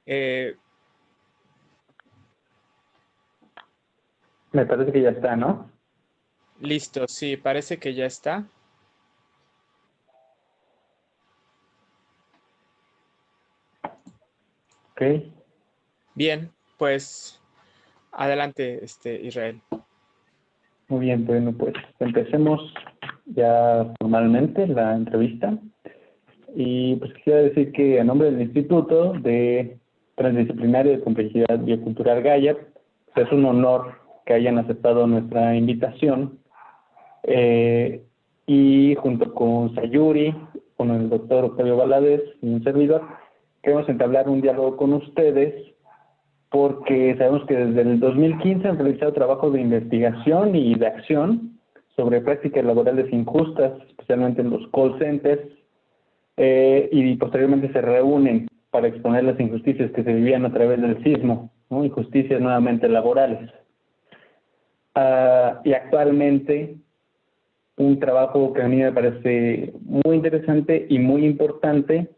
Eh, Me parece que ya está, ¿no? Listo, sí, parece que ya está. Ok, Bien, pues adelante, Israel. muy bien, bueno, pues empecemos ya formalmente la entrevista. Y pues quisiera decir que a nombre del Instituto de Transdisciplinario de Complejidad Biocultural Gaia, pues es un honor que hayan aceptado nuestra invitación. Eh, y junto con Sayuri, con el doctor Octavio Valadez y un servidor, queremos entablar un diálogo con ustedes porque sabemos que desde el 2015 han realizado trabajos de investigación y de acción sobre prácticas laborales injustas, especialmente en los call centers, y posteriormente se reúnen para exponer las injusticias que se vivían a través del sismo, ¿no? Injusticias nuevamente laborales. Y actualmente un trabajo que a mí me parece muy interesante y muy importante,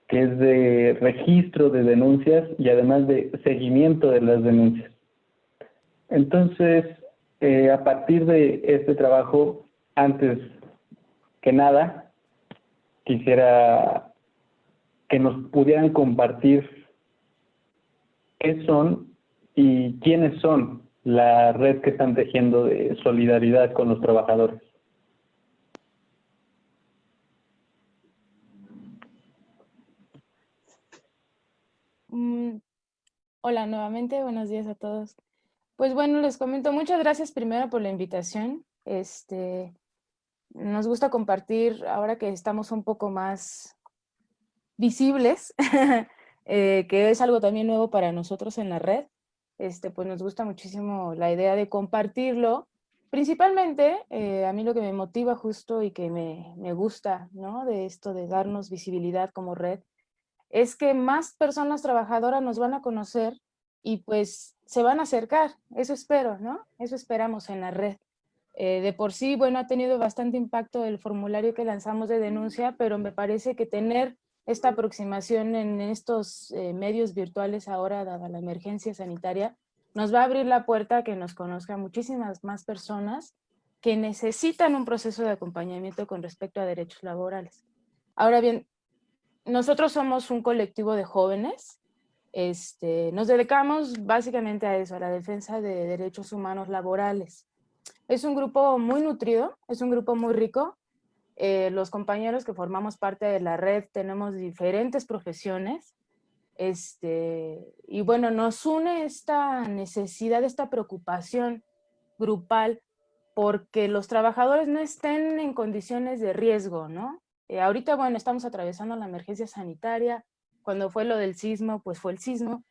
que es de registro de denuncias y además de seguimiento de las denuncias. Entonces, a partir de este trabajo, antes que nada, quisiera que nos pudieran compartir qué son y quiénes son la red que están tejiendo de solidaridad con los trabajadores. Hola nuevamente, buenos días a todos. Pues bueno, les comento, muchas gracias primero por la invitación. Nos gusta compartir ahora que estamos un poco más visibles, que es algo también nuevo para nosotros en la red. Pues nos gusta muchísimo la idea de compartirlo. Principalmente, a mí lo que me motiva justo y que me gusta, ¿no? De esto de darnos visibilidad como red, es que más personas trabajadoras nos van a conocer y pues se van a acercar. Eso espero, ¿no? Eso esperamos en la red. De por sí, bueno, ha tenido bastante impacto el formulario que lanzamos de denuncia, pero me parece que tener esta aproximación en estos medios virtuales ahora, dada la emergencia sanitaria, nos va a abrir la puerta a que nos conozcan muchísimas más personas que necesitan un proceso de acompañamiento con respecto a derechos laborales. Ahora bien, nosotros somos un colectivo de jóvenes, nos dedicamos básicamente a eso, a la defensa de derechos humanos laborales. Es un grupo muy nutrido, es un grupo muy rico. Los compañeros que formamos parte de la red tenemos diferentes profesiones, y bueno, nos une esta necesidad, esta preocupación grupal porque los trabajadores no estén en condiciones de riesgo, ¿no? Ahorita, bueno, estamos atravesando la emergencia sanitaria. Cuando fue lo del sismo, pues fue el sismo.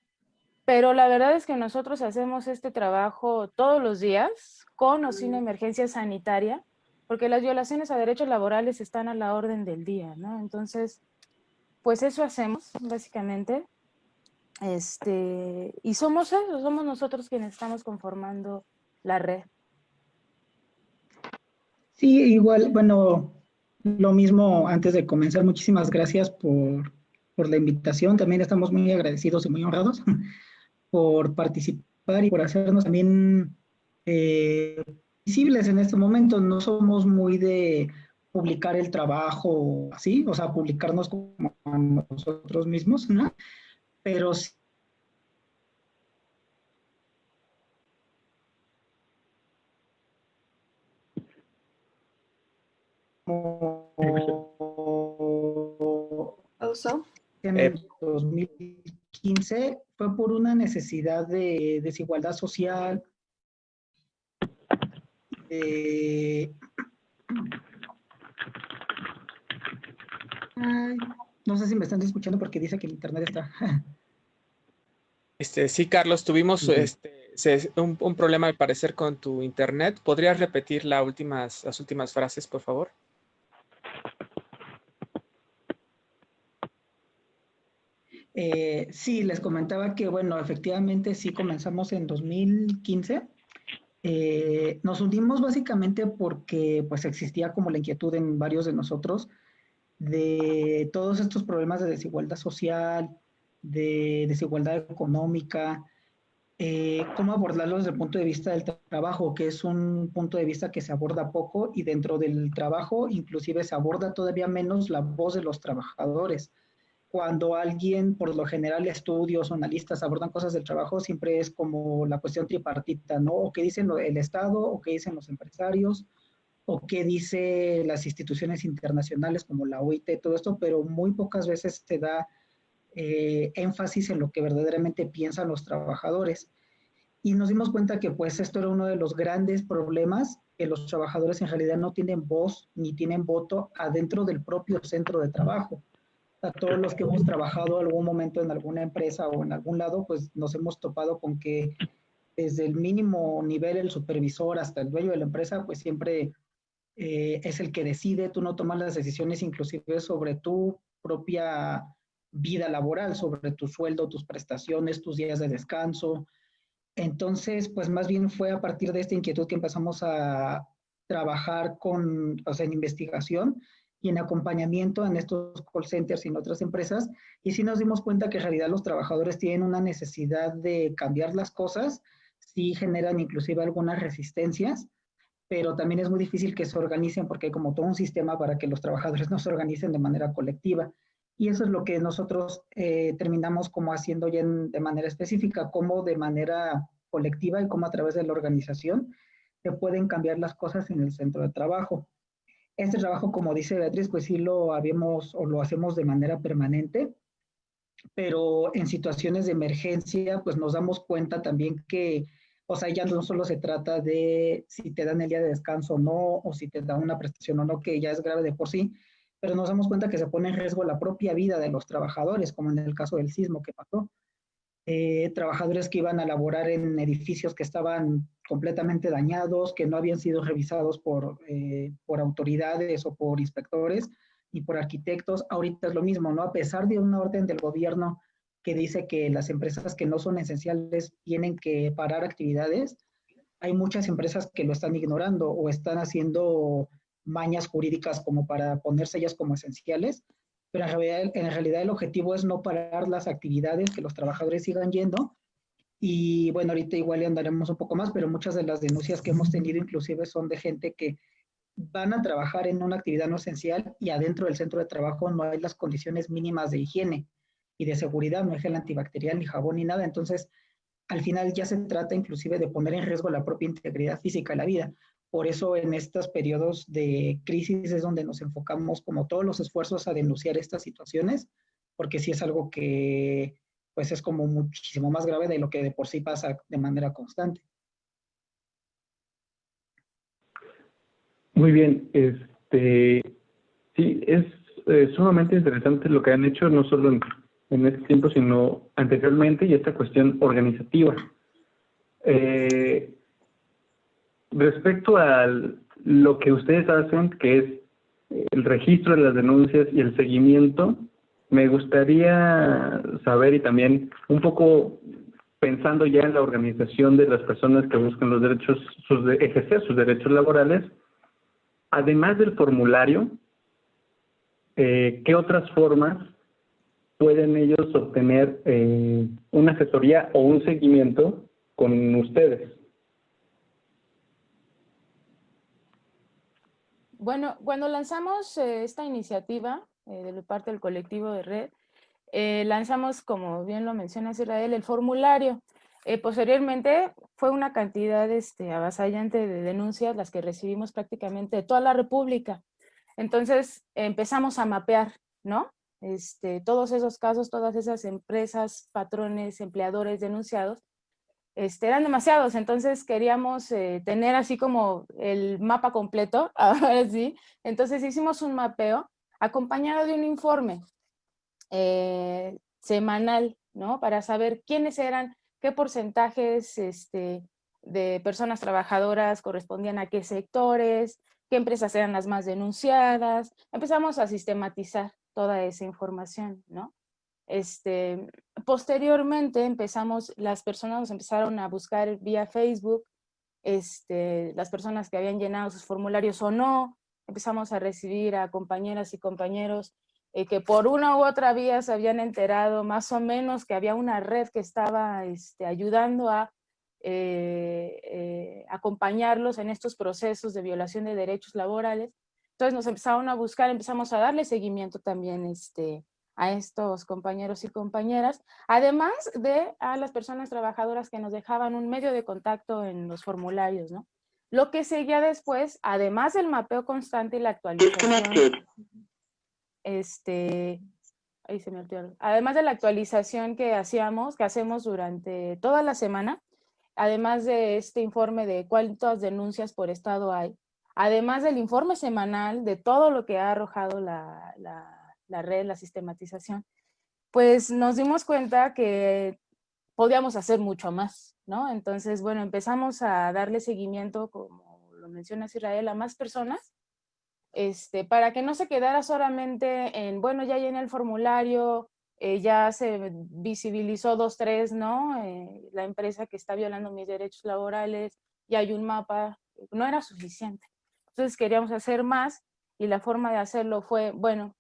Pero la verdad es que nosotros hacemos este trabajo todos los días, con o sin emergencia sanitaria, porque las violaciones a derechos laborales están a la orden del día, ¿no? Entonces, pues eso hacemos, básicamente. Y somos eso, somos nosotros quienes estamos conformando la red. Sí, igual, bueno, lo mismo antes de comenzar, muchísimas gracias por la invitación. También estamos muy agradecidos y muy honrados por participar y por hacernos también visibles en este momento. No somos muy de publicar el trabajo así, o sea, publicarnos como a nosotros mismos, ¿no? Pero sí Also, en Eh, el 2015 fue por una necesidad de desigualdad social. Ay, no sé si me están escuchando porque dice que el internet está. sí, Carlos, tuvimos un problema al parecer con tu internet. ¿Podrías repetir las últimas frases, por favor? Sí, les comentaba que, bueno, efectivamente sí comenzamos en 2015. Nos unimos básicamente porque pues existía como la inquietud en varios de nosotros de todos estos problemas de desigualdad social, de desigualdad económica, cómo abordarlo desde el punto de vista del trabajo, que es un punto de vista que se aborda poco, y dentro del trabajo inclusive se aborda todavía menos la voz de los trabajadores. Cuando alguien, por lo general estudios o analistas abordan cosas del trabajo, siempre es como la cuestión tripartita, ¿no? O qué dicen el Estado, o qué dicen los empresarios, o qué dicen las instituciones internacionales como la OIT, todo esto, pero muy pocas veces se da énfasis en lo que verdaderamente piensan los trabajadores. Y nos dimos cuenta que pues esto era uno de los grandes problemas, que los trabajadores en realidad no tienen voz ni tienen voto adentro del propio centro de trabajo. A todos los que hemos trabajado algún momento en alguna empresa o en algún lado, pues nos hemos topado con que desde el mínimo nivel, el supervisor, hasta el dueño de la empresa, pues siempre es el que decide, tú no tomas las decisiones inclusive sobre tu propia vida laboral, sobre tu sueldo, tus prestaciones, tus días de descanso. Entonces, pues más bien fue a partir de esta inquietud que empezamos a trabajar con, o sea, en investigación y en acompañamiento en estos call centers y en otras empresas, y sí nos dimos cuenta que en realidad los trabajadores tienen una necesidad de cambiar las cosas, sí generan inclusive algunas resistencias, pero también es muy difícil que se organicen porque hay como todo un sistema para que los trabajadores no se organicen de manera colectiva. Y eso es lo que nosotros terminamos como haciendo ya de manera específica, como de manera colectiva y como a través de la organización se pueden cambiar las cosas en el centro de trabajo. Este trabajo, como dice Beatriz, pues sí lo habíamos o lo hacemos de manera permanente, pero en situaciones de emergencia, pues nos damos cuenta también que, o sea, ya no solo se trata de si te dan el día de descanso o no, o si te dan una prestación o no, que ya es grave de por sí, pero nos damos cuenta que se pone en riesgo la propia vida de los trabajadores, como en el caso del sismo que pasó. Trabajadores que iban a laborar en edificios que estaban completamente dañados, que no habían sido revisados por autoridades o por inspectores ni por arquitectos. Ahorita es lo mismo, ¿no? A pesar de una orden del gobierno que dice que las empresas que no son esenciales tienen que parar actividades, hay muchas empresas que lo están ignorando o están haciendo mañas jurídicas como para ponerse ellas como esenciales, pero en realidad el objetivo es no parar las actividades, que los trabajadores sigan yendo. Y bueno, ahorita igual le andaremos un poco más, pero muchas de las denuncias que hemos tenido inclusive son de gente que van a trabajar en una actividad no esencial y adentro del centro de trabajo no hay las condiciones mínimas de higiene y de seguridad, no hay gel antibacterial, ni jabón, ni nada. Entonces, al final ya se trata inclusive de poner en riesgo la propia integridad física de la vida. Por eso en estos periodos de crisis es donde nos enfocamos como todos los esfuerzos a denunciar estas situaciones, porque sí es algo que pues es como muchísimo más grave de lo que de por sí pasa de manera constante. Muy bien, sí, es sumamente interesante lo que han hecho, no solo en este tiempo, sino anteriormente, y esta cuestión organizativa. Respecto a lo que ustedes hacen, que es el registro de las denuncias y el seguimiento, me gustaría saber, y también un poco pensando ya en la organización de las personas que buscan los derechos, ejercer sus derechos laborales, además del formulario, ¿qué otras formas pueden ellos obtener una asesoría o un seguimiento con ustedes? Bueno, cuando lanzamos esta iniciativa de parte del colectivo de Red, lanzamos, como bien lo menciona Israel, el formulario. Posteriormente fue una cantidad avasallante de denuncias las que recibimos prácticamente de toda la República. Entonces empezamos a mapear, ¿no? Todos esos casos, todas esas empresas, patrones, empleadores denunciados, eran demasiados, entonces queríamos tener así como el mapa completo, ahora sí. Entonces hicimos un mapeo acompañado de un informe semanal, ¿no? Para saber quiénes eran, qué porcentajes de personas trabajadoras correspondían a qué sectores, qué empresas eran las más denunciadas. Empezamos a sistematizar toda esa información, ¿no? Posteriormente las personas nos empezaron a buscar vía Facebook, las personas que habían llenado sus formularios o no. Empezamos a recibir a compañeras y compañeros que por una u otra vía se habían enterado más o menos que había una red que estaba ayudando a acompañarlos en estos procesos de violación de derechos laborales. Entonces nos empezaron a buscar, empezamos a darle seguimiento también a estos compañeros y compañeras, además de a las personas trabajadoras que nos dejaban un medio de contacto en los formularios, ¿no? Lo que seguía después, además del mapeo constante y la actualización, ahí se me olvidó. Además de la actualización que hacemos durante toda la semana, además de este informe de cuántas denuncias por estado hay, además del informe semanal de todo lo que ha arrojado la red, la sistematización, pues nos dimos cuenta que podíamos hacer mucho más, ¿no? Entonces, bueno, empezamos a darle seguimiento, como lo menciona Israel, a más personas, para que no se quedara solamente en, bueno, ya llené el formulario, ya se visibilizó 2, 3, ¿no? La empresa que está violando mis derechos laborales, ya hay un mapa, no era suficiente. Entonces queríamos hacer más y la forma de hacerlo fue, bueno,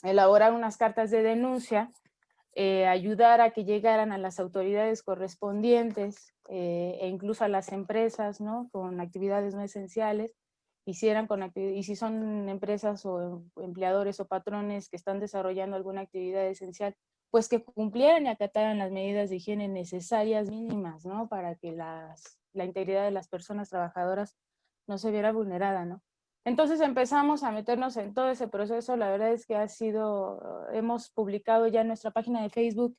elaborar unas cartas de denuncia, ayudar a que llegaran a las autoridades correspondientes e incluso a las empresas, ¿no? Con actividades no esenciales, y si son empresas o empleadores o patrones que están desarrollando alguna actividad esencial, pues que cumplieran y acataran las medidas de higiene necesarias mínimas, ¿no? Para que la integridad de las personas trabajadoras no se viera vulnerada, ¿no? Entonces empezamos a meternos en todo ese proceso. La verdad es que hemos publicado ya en nuestra página de Facebook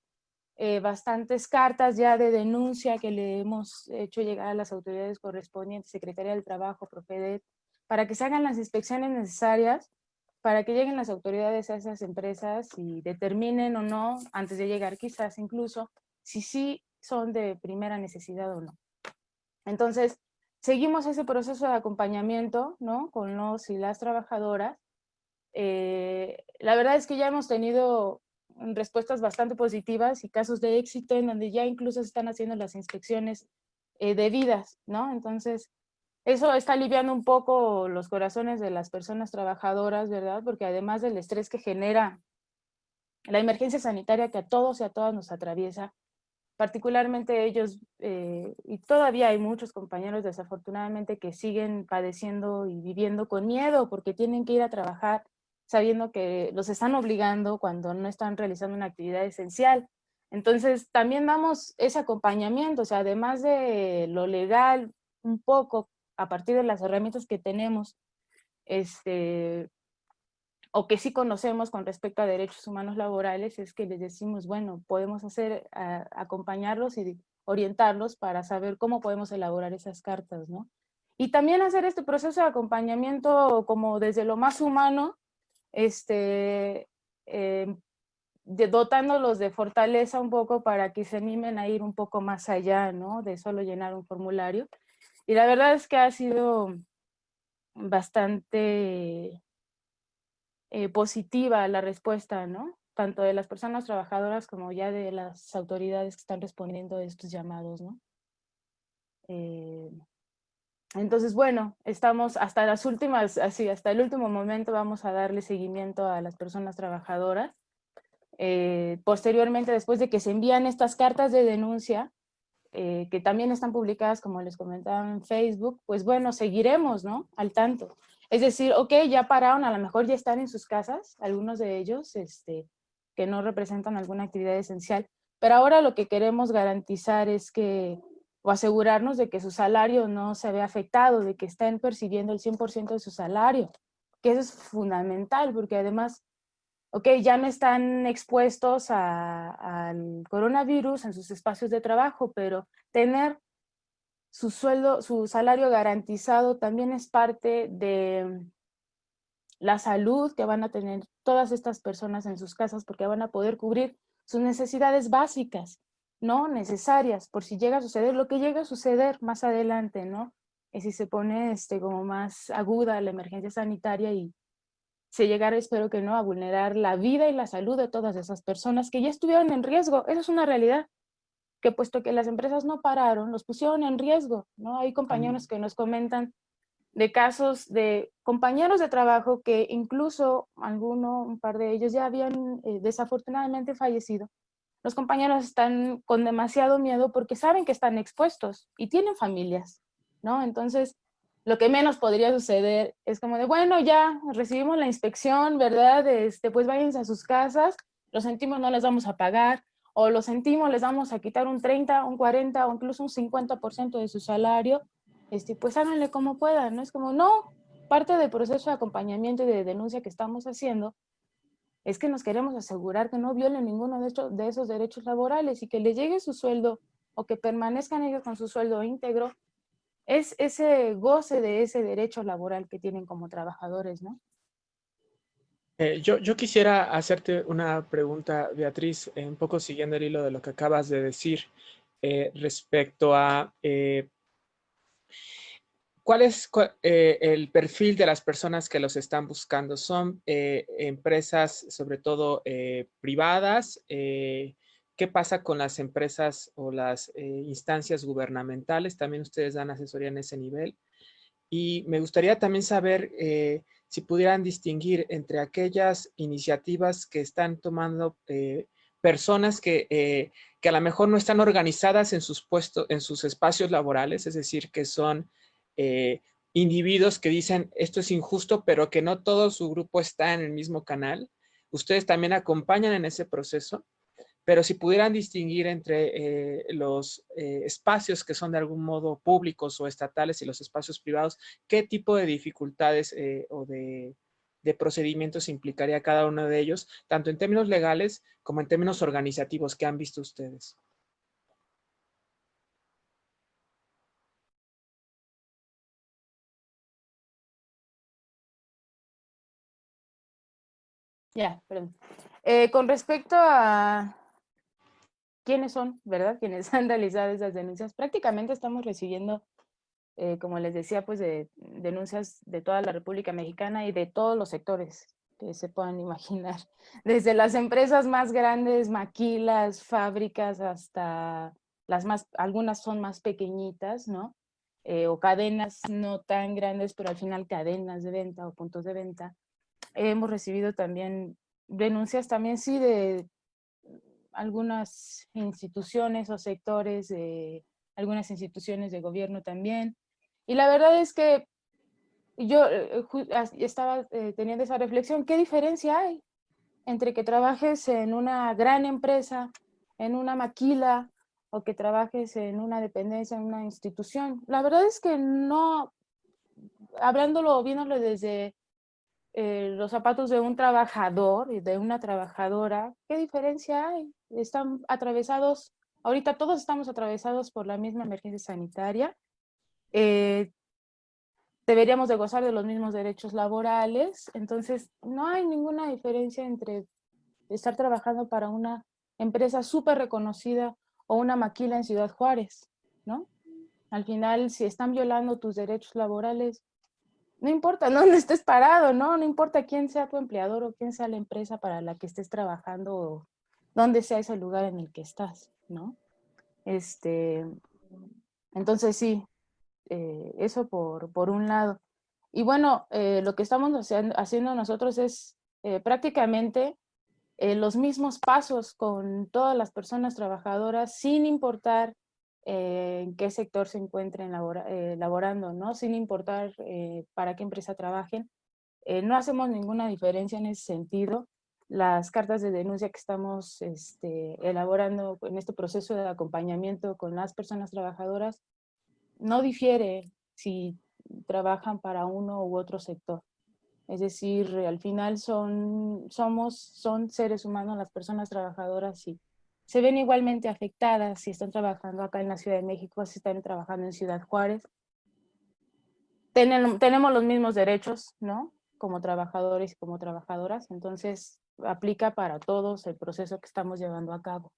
bastantes cartas ya de denuncia que le hemos hecho llegar a las autoridades correspondientes, Secretaría del Trabajo, Profedet, para que se hagan las inspecciones necesarias, para que lleguen las autoridades a esas empresas y determinen o no, antes de llegar quizás incluso, si sí son de primera necesidad o no. Entonces, seguimos ese proceso de acompañamiento, ¿no? Con los y las trabajadoras. La verdad es que ya hemos tenido respuestas bastante positivas y casos de éxito en donde ya incluso se están haciendo las inspecciones debidas, ¿no? Entonces, eso está aliviando un poco los corazones de las personas trabajadoras, ¿verdad? Porque además del estrés que genera la emergencia sanitaria que a todos y a todas nos atraviesa, particularmente ellos, y todavía hay muchos compañeros desafortunadamente que siguen padeciendo y viviendo con miedo porque tienen que ir a trabajar sabiendo que los están obligando cuando no están realizando una actividad esencial. Entonces también damos ese acompañamiento, o sea, además de lo legal, un poco a partir de las herramientas que tenemos, o que sí conocemos con respecto a derechos humanos laborales, es que les decimos, bueno, podemos acompañarlos y orientarlos para saber cómo podemos elaborar esas cartas, ¿no? Y también hacer este proceso de acompañamiento como desde lo más humano, dotándolos de fortaleza un poco para que se animen a ir un poco más allá, ¿no? De solo llenar un formulario. Y la verdad es que ha sido bastante positiva la respuesta, ¿no? Tanto de las personas trabajadoras como ya de las autoridades que están respondiendo a estos llamados, ¿no? Entonces, bueno, estamos hasta las últimas, así, hasta el último momento vamos a darle seguimiento a las personas trabajadoras. Posteriormente, después de que se envían estas cartas de denuncia, que también están publicadas, como les comentaba, en Facebook, pues bueno, seguiremos, ¿no? Al tanto. Es decir, ok, ya pararon, a lo mejor ya están en sus casas, algunos de ellos, que no representan alguna actividad esencial, pero ahora lo que queremos garantizar es que, o asegurarnos de que su salario no se vea afectado, de que estén percibiendo el 100% de su salario, que eso es fundamental, porque además, ok, ya no están expuestos al coronavirus en sus espacios de trabajo, pero tener su sueldo, su salario garantizado también es parte de la salud que van a tener todas estas personas en sus casas, porque van a poder cubrir sus necesidades básicas, ¿no? Necesarias, por si llega a suceder lo que llega a suceder más adelante, ¿no? Y si se pone como más aguda la emergencia sanitaria y se llegara, espero que no, a vulnerar la vida y la salud de todas esas personas que ya estuvieron en riesgo. Eso es una realidad, que puesto que las empresas no pararon, los pusieron en riesgo, ¿no? Hay compañeros que nos comentan de casos de compañeros de trabajo que incluso un par de ellos ya habían desafortunadamente fallecido. Los compañeros están con demasiado miedo porque saben que están expuestos y tienen familias, ¿no? Entonces, lo que menos podría suceder es como de, bueno, ya recibimos la inspección, ¿verdad? Pues váyanse a sus casas, lo sentimos, no les vamos a pagar, o lo sentimos, les vamos a quitar un 30, un 40 o incluso un 50% de su salario, pues háganle como puedan, ¿no? Es como, no, parte del proceso de acompañamiento y de denuncia que estamos haciendo es que nos queremos asegurar que no violen ninguno de esos derechos laborales y que les llegue su sueldo o que permanezcan ellos con su sueldo íntegro, es ese goce de ese derecho laboral que tienen como trabajadores, ¿no? Yo quisiera hacerte una pregunta, Beatriz, un poco siguiendo el hilo de lo que acabas de decir respecto a ¿cuál es el perfil de las personas que los están buscando? ¿Son empresas, sobre todo privadas? ¿Qué pasa con las empresas o las instancias gubernamentales? También ustedes dan asesoría en ese nivel. Y me gustaría también saber si pudieran distinguir entre aquellas iniciativas que están tomando personas que a lo mejor no están organizadas en sus puestos, en sus espacios laborales, es decir, que son individuos que dicen esto es injusto, pero que no todo su grupo está en el mismo canal. ¿Ustedes también acompañan en ese proceso? Pero si pudieran distinguir entre los espacios que son de algún modo públicos o estatales y los espacios privados, ¿qué tipo de dificultades o de procedimientos implicaría cada uno de ellos, tanto en términos legales como en términos organizativos que han visto ustedes? Ya, perdón. Con respecto a quiénes son, ¿verdad? Quienes han realizado esas denuncias, prácticamente estamos recibiendo, como les decía, pues de denuncias de toda la República Mexicana y de todos los sectores que se puedan imaginar, desde las empresas más grandes, maquilas, fábricas, hasta algunas son más pequeñitas, ¿no? O cadenas no tan grandes, pero al final cadenas de venta o puntos de venta. Hemos recibido también denuncias también, sí, de algunas instituciones o sectores, de algunas instituciones de gobierno también. Y la verdad es que yo estaba teniendo esa reflexión, ¿qué diferencia hay entre que trabajes en una gran empresa, en una maquila, o que trabajes en una dependencia, en una institución? La verdad es que no, viéndolo desde los zapatos de un trabajador y de una trabajadora, ¿qué diferencia hay? Están atravesados, ahorita todos estamos atravesados por la misma emergencia sanitaria, deberíamos de gozar de los mismos derechos laborales, entonces no hay ninguna diferencia entre estar trabajando para una empresa súper reconocida o una maquila en Ciudad Juárez, ¿no? Al final, si están violando tus derechos laborales, no importa dónde estés parado, ¿no? No importa quién sea tu empleador o quién sea la empresa para la que estés trabajando o dónde sea ese lugar en el que estás, ¿no? Entonces sí, eso por un lado. Y bueno, lo que estamos haciendo nosotros es prácticamente los mismos pasos con todas las personas trabajadoras, sin importar en qué sector se encuentren laborando, ¿no? Sin importar para qué empresa trabajen. No hacemos ninguna diferencia en ese sentido. Las cartas de denuncia que estamos elaborando en este proceso de acompañamiento con las personas trabajadoras no difiere si trabajan para uno u otro sector. Es decir, al final son seres humanos las personas trabajadoras y se ven igualmente afectadas si están trabajando acá en la Ciudad de México, si están trabajando en Ciudad Juárez. Tenemos los mismos derechos, ¿no? Como trabajadores y como trabajadoras, entonces aplica para todos el proceso que estamos llevando a cabo.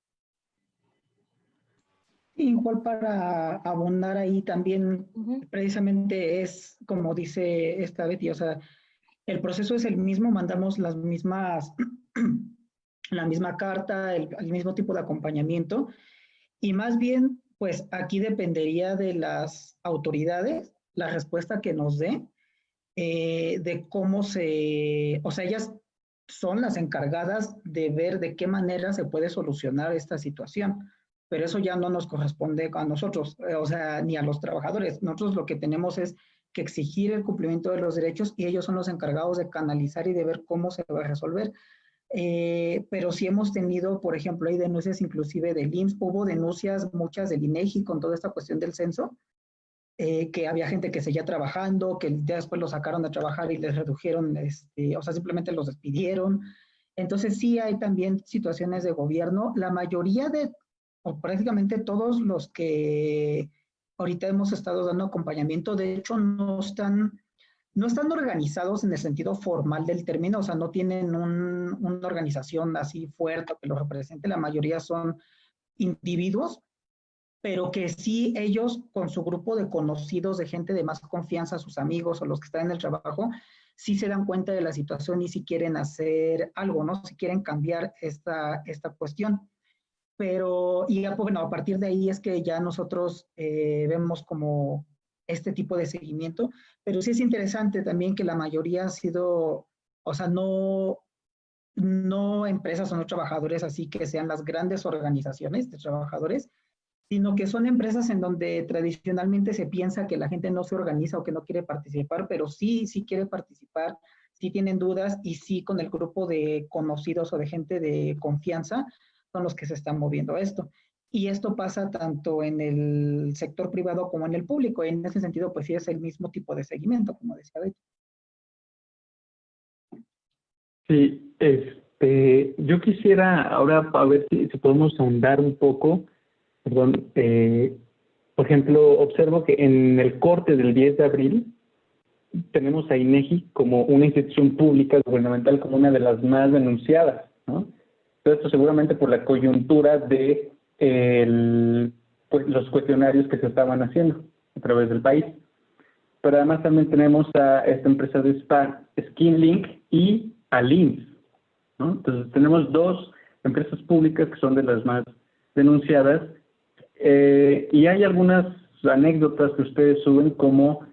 Igual para abundar ahí también, precisamente es como dice esta Betty, o sea, el proceso es el mismo, mandamos las mismas, la misma carta, el mismo tipo de acompañamiento, y más bien, pues aquí dependería de las autoridades la respuesta que nos dé, de cómo o sea, ellas son las encargadas de ver de qué manera se puede solucionar esta situación, pero eso ya no nos corresponde a nosotros, o sea, ni a los trabajadores. Nosotros lo que tenemos es que exigir el cumplimiento de los derechos y ellos son los encargados de canalizar y de ver cómo se va a resolver. Pero sí hemos tenido, por ejemplo, hay denuncias inclusive del IMSS, hubo denuncias muchas del INEGI con toda esta cuestión del censo, que había gente que seguía trabajando, que ya después los sacaron de trabajar y les redujeron, o sea, simplemente los despidieron. Entonces sí hay también situaciones de gobierno. La mayoría o prácticamente todos los que ahorita hemos estado dando acompañamiento, de hecho no están organizados en el sentido formal del término, o sea, no tienen una organización así fuerte que los represente, la mayoría son individuos, pero que sí ellos con su grupo de conocidos, de gente de más confianza, sus amigos o los que están en el trabajo, sí se dan cuenta de la situación y sí quieren hacer algo, ¿no? Si quieren cambiar esta cuestión. Pero, y ya, bueno, a partir de ahí es que ya nosotros vemos como este tipo de seguimiento, pero sí es interesante también que la mayoría ha sido, o sea, no empresas o no trabajadores así que sean las grandes organizaciones de trabajadores, sino que son empresas en donde tradicionalmente se piensa que la gente no se organiza o que no quiere participar, pero sí quiere participar, sí tienen dudas y sí con el grupo de conocidos o de gente de confianza son los que se están moviendo a esto. Y esto pasa tanto en el sector privado como en el público. En ese sentido, pues sí es el mismo tipo de seguimiento, como decía Betty. Sí, yo quisiera ahora a ver si podemos ahondar un poco, perdón, por ejemplo, observo que en el corte del 10 de abril tenemos a INEGI como una institución pública gubernamental, como una de las más denunciadas, ¿no? Todo esto seguramente por la coyuntura de pues, los cuestionarios que se estaban haciendo a través del país. Pero además también tenemos a esta empresa de spa, SkinLink, y al IMSS, ¿no? Entonces tenemos dos empresas públicas que son de las más denunciadas, y hay algunas anécdotas que ustedes suben como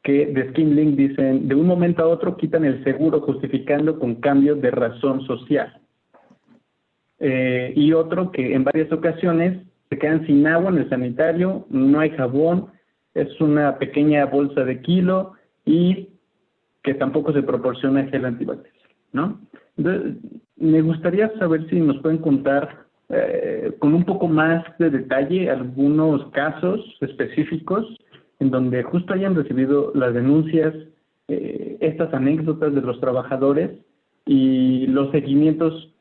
que de SkinLink dicen, de un momento a otro quitan el seguro justificando con cambio de razón social. Y otro que en varias ocasiones se quedan sin agua en el sanitario, no hay jabón, es una pequeña bolsa de kilo y que tampoco se proporciona gel antibacterial, ¿no? Entonces, me gustaría saber si nos pueden contar con un poco más de detalle algunos casos específicos en donde justo hayan recibido las denuncias, estas anécdotas de los trabajadores y los seguimientos.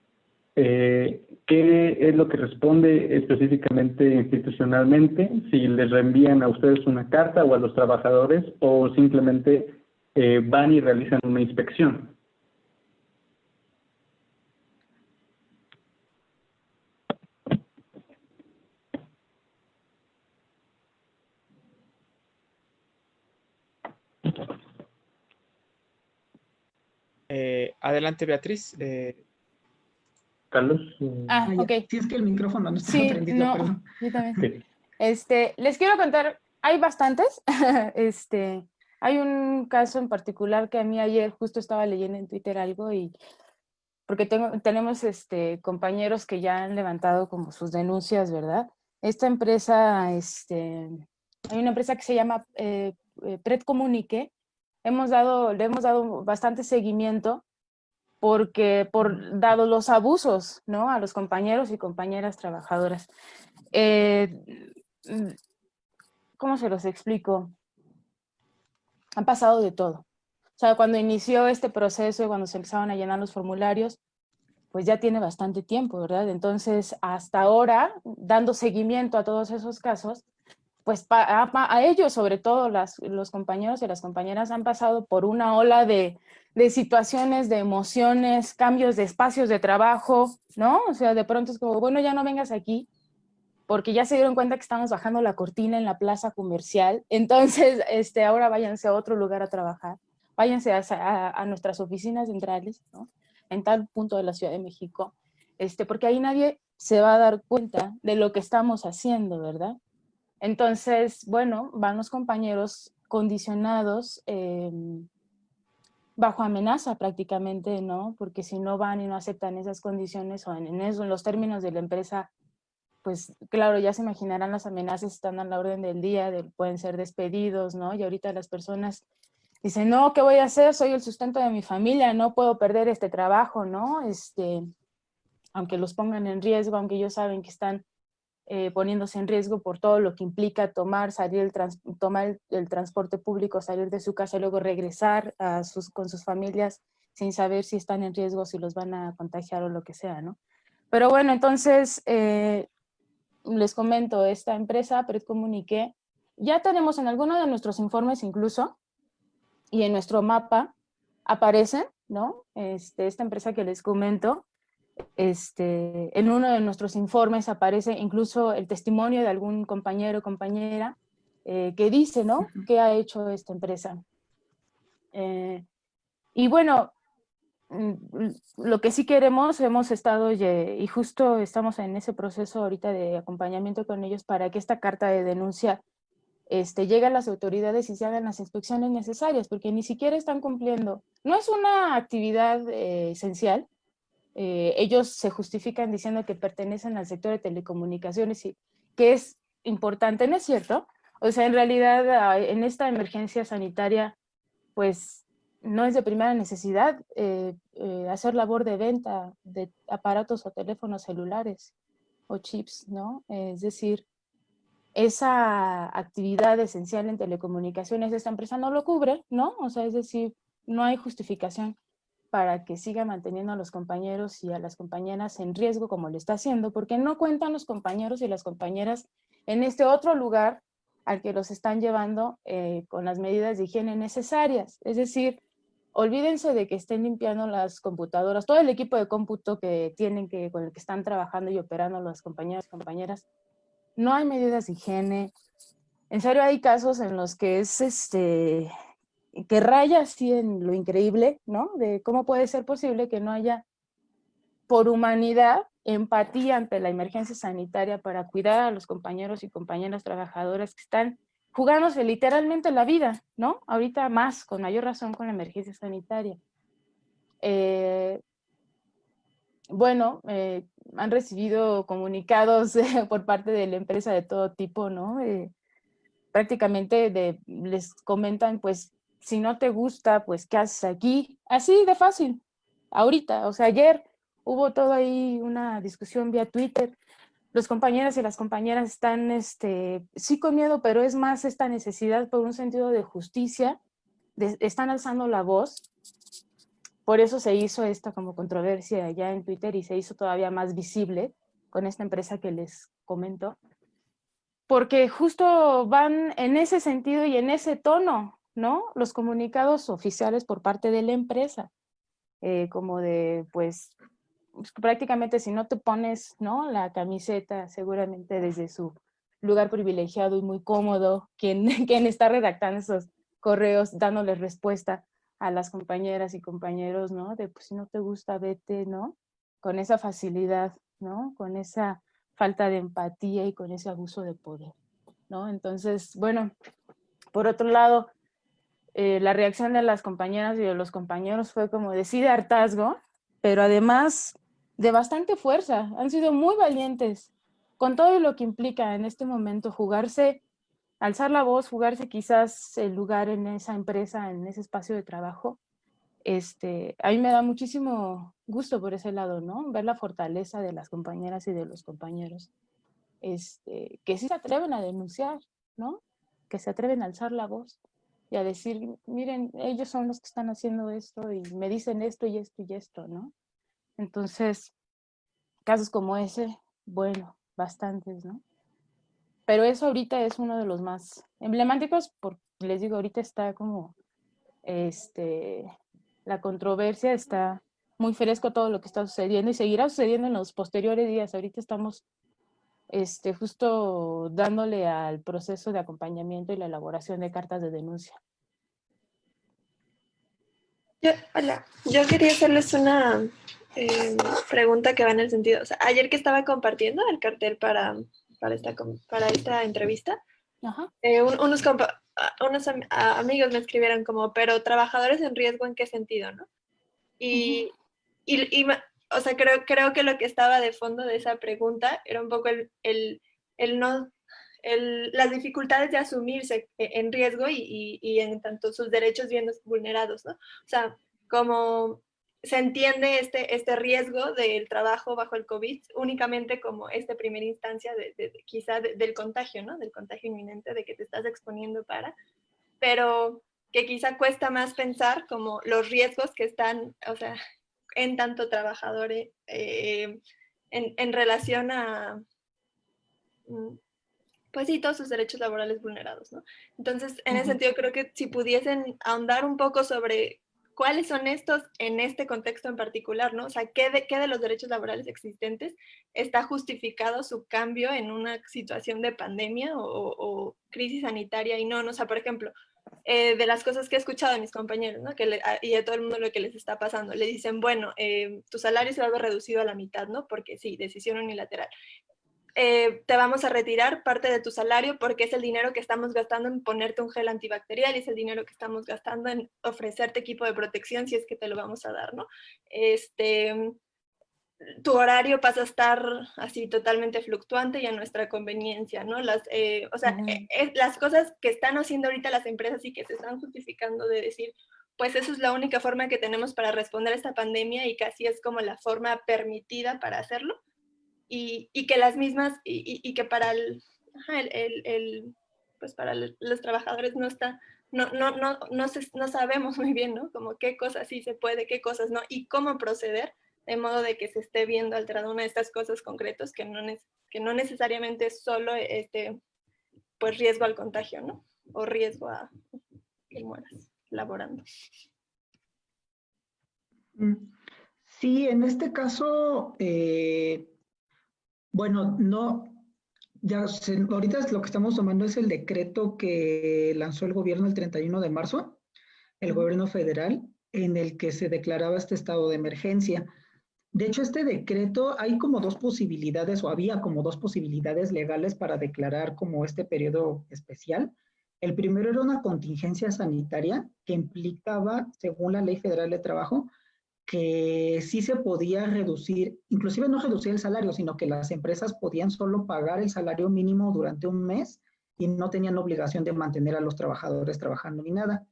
¿Qué es lo que responde específicamente institucionalmente? Si les reenvían a ustedes una carta o a los trabajadores o simplemente van y realizan una inspección. Adelante, Beatriz. Carlos. Ok. Sí, es que el micrófono no está Sí, prendido, no, perdón. yo también. Sí. Les quiero contar, hay bastantes. Hay un caso en particular que a mí ayer justo estaba leyendo en Twitter algo y porque tenemos compañeros que ya han levantado como sus denuncias, ¿verdad? Esta empresa, hay una empresa que se llama Pred Comunique. Le hemos dado bastante seguimiento porque dado los abusos, ¿no? A los compañeros y compañeras trabajadoras. ¿Cómo se los explico? Han pasado de todo. O sea, cuando inició este proceso y cuando se empezaron a llenar los formularios, pues ya tiene bastante tiempo, ¿verdad? Entonces, hasta ahora, dando seguimiento a todos esos casos, pues a ellos, sobre todo los compañeros y las compañeras, han pasado por una ola de situaciones, de emociones, cambios de espacios de trabajo, ¿no? O sea, de pronto es como, bueno, ya no vengas aquí, porque ya se dieron cuenta que estamos bajando la cortina en la plaza comercial, entonces ahora váyanse a otro lugar a trabajar, váyanse a nuestras oficinas centrales, ¿no? En tal punto de la Ciudad de México, porque ahí nadie se va a dar cuenta de lo que estamos haciendo, ¿verdad? Entonces, bueno, van los compañeros condicionados bajo amenaza prácticamente, ¿no? Porque si no van y no aceptan esas condiciones o en los términos de la empresa, pues claro, ya se imaginarán, las amenazas están a la orden del día, pueden ser despedidos, ¿no? Y ahorita las personas dicen, no, ¿qué voy a hacer? Soy el sustento de mi familia, no puedo perder este trabajo, ¿no? Aunque los pongan en riesgo, aunque ellos saben que están poniéndose en riesgo por todo lo que implica tomar el transporte público, salir de su casa y luego regresar con sus familias sin saber si están en riesgo, si los van a contagiar o lo que sea, ¿no? Pero bueno, entonces les comento, esta empresa, Pred Comunique, ya tenemos en alguno de nuestros informes incluso, y en nuestro mapa aparecen, ¿no? Esta empresa que les comento, en uno de nuestros informes aparece incluso el testimonio de algún compañero o compañera que dice, ¿no? ¿Qué ha hecho esta empresa? Y bueno, lo que sí queremos, hemos estado y justo estamos en ese proceso ahorita de acompañamiento con ellos para que esta carta de denuncia llegue a las autoridades y se hagan las inspecciones necesarias, porque ni siquiera están cumpliendo. No es una actividad esencial. Ellos se justifican diciendo que pertenecen al sector de telecomunicaciones y que es importante, ¿no es cierto? O sea, en realidad, en esta emergencia sanitaria, pues no es de primera necesidad hacer labor de venta de aparatos o teléfonos celulares o chips, ¿no? Es decir, esa actividad esencial en telecomunicaciones esta empresa no lo cubre, ¿no? O sea, es decir, no hay justificación para que siga manteniendo a los compañeros y a las compañeras en riesgo como lo está haciendo, porque no cuentan los compañeros y las compañeras en este otro lugar al que los están llevando con las medidas de higiene necesarias. Es decir, olvídense de que estén limpiando las computadoras, todo el equipo de cómputo que tienen con el que están trabajando y operando los compañeros y compañeras. No hay medidas de higiene. En serio, hay casos en los que es que raya así en lo increíble, ¿no? De cómo puede ser posible que no haya, por humanidad, empatía ante la emergencia sanitaria para cuidar a los compañeros y compañeras trabajadoras que están jugándose literalmente la vida, ¿no? Ahorita más, con mayor razón, con la emergencia sanitaria. Bueno, han recibido comunicados por parte de la empresa de todo tipo, ¿no? Prácticamente les comentan, pues, si no te gusta, pues, ¿qué haces aquí? Así de fácil, ahorita, o sea, ayer hubo todo ahí una discusión vía Twitter, los compañeros y las compañeras están, sí con miedo, pero es más esta necesidad por un sentido de justicia, están alzando la voz. Por eso se hizo esta como controversia allá en Twitter y se hizo todavía más visible con esta empresa que les comento, porque justo van en ese sentido y en ese tono, ¿no? Los comunicados oficiales por parte de la empresa, como de, pues, prácticamente si no te pones, ¿no? La camiseta, seguramente desde su lugar privilegiado y muy cómodo, quien está redactando esos correos, dándoles respuesta a las compañeras y compañeros, ¿no? De, pues, si no te gusta, vete, ¿no? Con esa facilidad, ¿no? Con esa falta de empatía y con ese abuso de poder, ¿no? Entonces, bueno, por otro lado, la reacción de las compañeras y de los compañeros fue como de sí de hartazgo, pero además de bastante fuerza. Han sido muy valientes con todo lo que implica en este momento jugarse, alzar la voz, jugarse quizás el lugar en esa empresa, en ese espacio de trabajo. A mí me da muchísimo gusto por ese lado, ¿no? Ver la fortaleza de las compañeras y de los compañeros, que sí se atreven a denunciar, ¿no? Que se atreven a alzar la voz y a decir, miren, ellos son los que están haciendo esto y me dicen esto y esto y esto, ¿no? Entonces, casos como ese, bueno, bastantes, ¿no? Pero eso ahorita es uno de los más emblemáticos porque, les digo, ahorita está como, la controversia, está muy fresco todo lo que está sucediendo y seguirá sucediendo en los posteriores días. Ahorita estamos justo dándole al proceso de acompañamiento y la elaboración de cartas de denuncia. Hola, yo quería hacerles una pregunta que va en el sentido, o sea, ayer que estaba compartiendo el cartel para esta entrevista, Ajá. amigos me escribieron como, pero trabajadores en riesgo, ¿en qué sentido, no? Y, o sea, creo que lo que estaba de fondo de esa pregunta era un poco las dificultades de asumirse en riesgo y en tanto sus derechos viendo vulnerados, ¿no? O sea, como se entiende este riesgo del trabajo bajo el COVID únicamente como esta primera instancia quizá del contagio, ¿no? Del contagio inminente, de que te estás exponiendo pero que quizá cuesta más pensar como los riesgos que están, o sea, en tanto trabajadores en relación a, pues sí, todos sus derechos laborales vulnerados, ¿no? Entonces, en ese sentido, creo que si pudiesen ahondar un poco sobre cuáles son estos en este contexto en particular, ¿no? O sea, ¿qué de los derechos laborales existentes está justificado su cambio en una situación de pandemia o crisis sanitaria y no, o sea, por ejemplo, de las cosas que he escuchado de mis compañeros, ¿no? Y a todo el mundo lo que les está pasando, le dicen, bueno, tu salario se va a ver reducido a la mitad, ¿no? Porque sí, decisión unilateral. Te vamos a retirar parte de tu salario porque es el dinero que estamos gastando en ponerte un gel antibacterial y es el dinero que estamos gastando en ofrecerte equipo de protección si es que te lo vamos a dar, ¿no? Tu horario pasa a estar así totalmente fluctuante y a nuestra conveniencia, ¿no? O sea, las cosas que están haciendo ahorita las empresas y que se están justificando de decir, pues eso es la única forma que tenemos para responder a esta pandemia y que así es como la forma permitida para hacerlo. Y que las mismas, y que para pues para los trabajadores no está, no sabemos muy bien, ¿no? Como qué cosas sí se puede, qué cosas no, y cómo proceder, de modo de que se esté viendo alterada una de estas cosas concretas que no necesariamente es solo pues riesgo al contagio, ¿no? O riesgo a que mueras laborando. Sí, en este caso, bueno, no, ahorita lo que estamos tomando es el decreto que lanzó el gobierno el 31 de marzo, el gobierno federal, en el que se declaraba este estado de emergencia. De hecho, este decreto, hay como dos posibilidades, o había como dos posibilidades legales para declarar como este periodo especial. El primero era una contingencia sanitaria que implicaba, según la Ley Federal de Trabajo, que sí se podía reducir, inclusive no reducir el salario, sino que las empresas podían solo pagar el salario mínimo durante un mes y no tenían obligación de mantener a los trabajadores trabajando ni nada.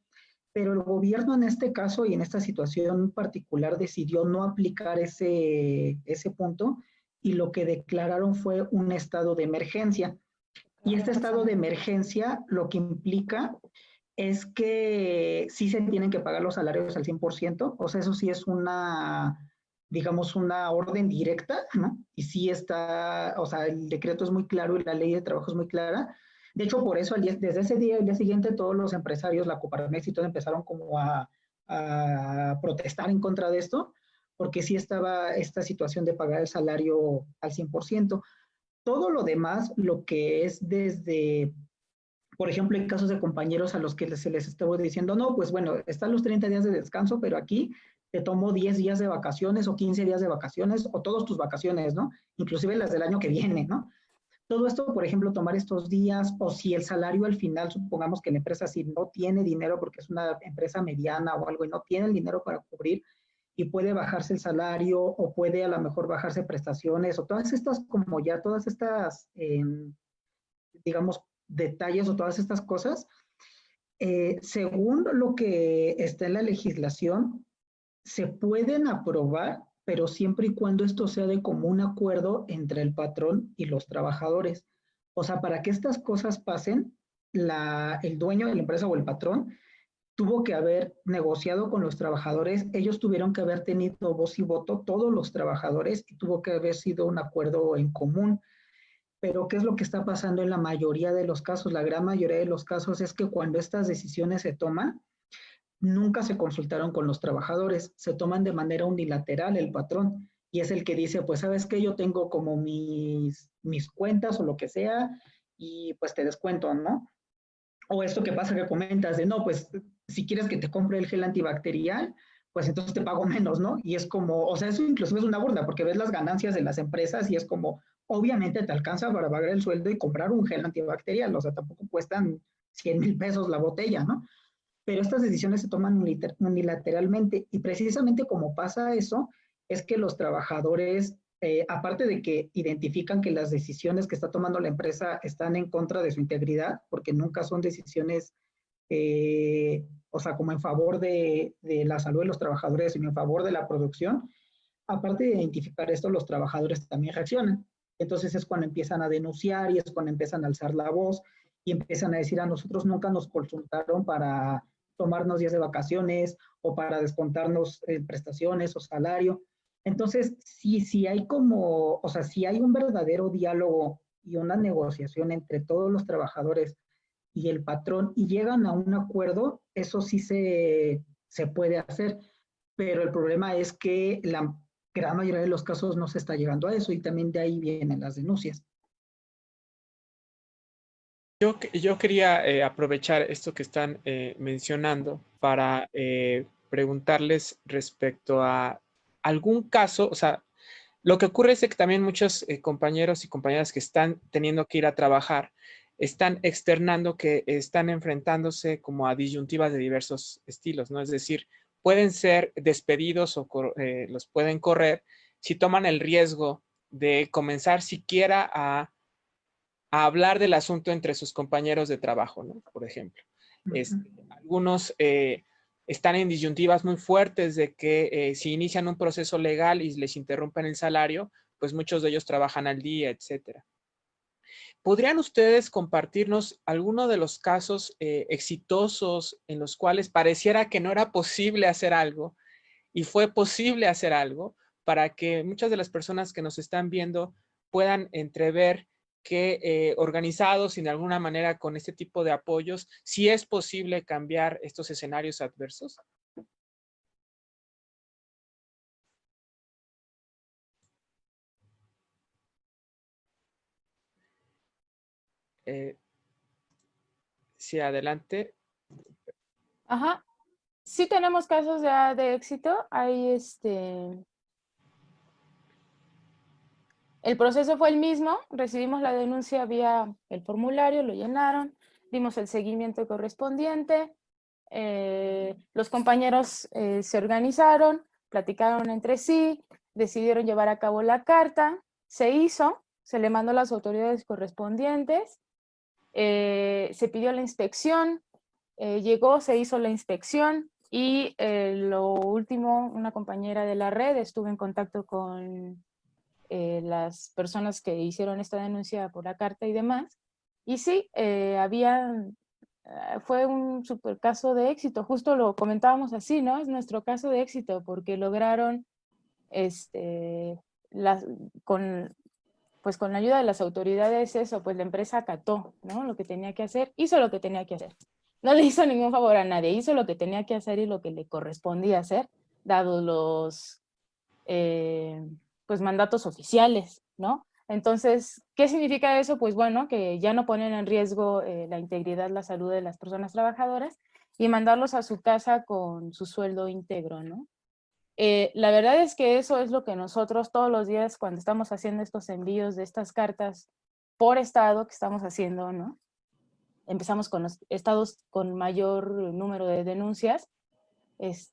Pero el gobierno en este caso y en esta situación particular decidió no aplicar ese punto y lo que declararon fue un estado de emergencia. Y este estado de emergencia lo que implica es que sí se tienen que pagar los salarios al 100%, o sea, eso sí es digamos, una orden directa, ¿no? Y sí está, o sea, el decreto es muy claro y la ley de trabajo es muy clara. De hecho, por eso desde ese día, el día siguiente, todos los empresarios, la Coparmex y todo, empezaron como a protestar en contra de esto, porque sí estaba esta situación de pagar el salario al 100%. Todo lo demás, lo que es desde, por ejemplo, en casos de compañeros a los que se les estuvo diciendo, no, pues bueno, están los 30 días de descanso, pero aquí te tomo 10 días de vacaciones o 15 días de vacaciones o todas tus vacaciones, ¿no? Inclusive las del año que viene, ¿no? Todo esto, por ejemplo, tomar estos días, o si el salario al final, supongamos que la empresa si no tiene dinero porque es una empresa mediana o algo y no tiene el dinero para cubrir y puede bajarse el salario o puede a lo mejor bajarse prestaciones o todas estas, como ya todas estas, digamos, detalles o todas estas cosas, según lo que está en la legislación, se pueden aprobar, pero siempre y cuando esto sea de común acuerdo entre el patrón y los trabajadores. O sea, para que estas cosas pasen, el dueño de la empresa o el patrón tuvo que haber negociado con los trabajadores, ellos tuvieron que haber tenido voz y voto, todos los trabajadores, y tuvo que haber sido un acuerdo en común. Pero ¿qué es lo que está pasando en la mayoría de los casos? La gran mayoría de los casos es que cuando estas decisiones se toman, nunca se consultaron con los trabajadores, se toman de manera unilateral el patrón y es el que dice, pues sabes que yo tengo como mis cuentas o lo que sea y pues te descuento, ¿no? O esto que pasa que comentas de, no, pues si quieres que te compre el gel antibacterial, pues entonces te pago menos, ¿no? Y es como, o sea, eso inclusive es una burla porque ves las ganancias de las empresas y es como, obviamente te alcanza para pagar el sueldo y comprar un gel antibacterial, o sea, tampoco cuestan 100,000 pesos la botella, ¿no? Pero estas decisiones se toman unilateralmente y precisamente como pasa eso, es que los trabajadores, aparte de que identifican que las decisiones que está tomando la empresa están en contra de su integridad, porque nunca son decisiones, o sea, como en favor de la salud de los trabajadores, sino en favor de la producción, aparte de identificar esto, los trabajadores también reaccionan. Entonces es cuando empiezan a denunciar y es cuando empiezan a alzar la voz y empiezan a decir a nosotros nunca nos consultaron para tomarnos días de vacaciones o para descontarnos prestaciones o salario. Entonces, si hay como, o sea, si hay un verdadero diálogo y una negociación entre todos los trabajadores y el patrón y llegan a un acuerdo, eso sí se puede hacer. Pero el problema es que la gran mayoría de los casos no se está llegando a eso y también de ahí vienen las denuncias. Yo quería aprovechar esto que están mencionando para preguntarles respecto a algún caso, o sea, lo que ocurre es que también muchos compañeros y compañeras que están teniendo que ir a trabajar están externando que están enfrentándose como a disyuntivas de diversos estilos, ¿no? Es decir, pueden ser despedidos o los pueden correr si toman el riesgo de comenzar siquiera a hablar del asunto entre sus compañeros de trabajo, ¿no? Por ejemplo. Algunos están en disyuntivas muy fuertes de que si inician un proceso legal y les interrumpen el salario, pues muchos de ellos trabajan al día, etcétera. ¿Podrían ustedes compartirnos alguno de los casos exitosos en los cuales pareciera que no era posible hacer algo y fue posible hacer algo para que muchas de las personas que nos están viendo puedan entrever que organizados y de alguna manera con este tipo de apoyos, sí es posible cambiar estos escenarios adversos? Sí, adelante. Ajá. Sí tenemos casos ya de éxito. Hay el proceso fue el mismo, recibimos la denuncia vía el formulario, lo llenaron, dimos el seguimiento correspondiente, los compañeros se organizaron, platicaron entre sí, decidieron llevar a cabo la carta, se hizo, se le mandó a las autoridades correspondientes, se pidió la inspección, llegó, se hizo la inspección y lo último, una compañera de la red estuvo en contacto con las personas que hicieron esta denuncia por la carta y demás. Y sí, fue un super caso de éxito, justo lo comentábamos así, ¿no? Es nuestro caso de éxito porque lograron, con la ayuda de las autoridades eso, pues la empresa acató, ¿no? Lo que tenía que hacer, hizo lo que tenía que hacer. No le hizo ningún favor a nadie, hizo lo que tenía que hacer y lo que le correspondía hacer, dado los pues mandatos oficiales, ¿no? Entonces, ¿qué significa eso? Pues bueno, que ya no ponen en riesgo la integridad, la salud de las personas trabajadoras y mandarlos a su casa con su sueldo íntegro, ¿no? La verdad es que eso es lo que nosotros todos los días cuando estamos haciendo estos envíos de estas cartas por estado que estamos haciendo, ¿no? Empezamos con los estados con mayor número de denuncias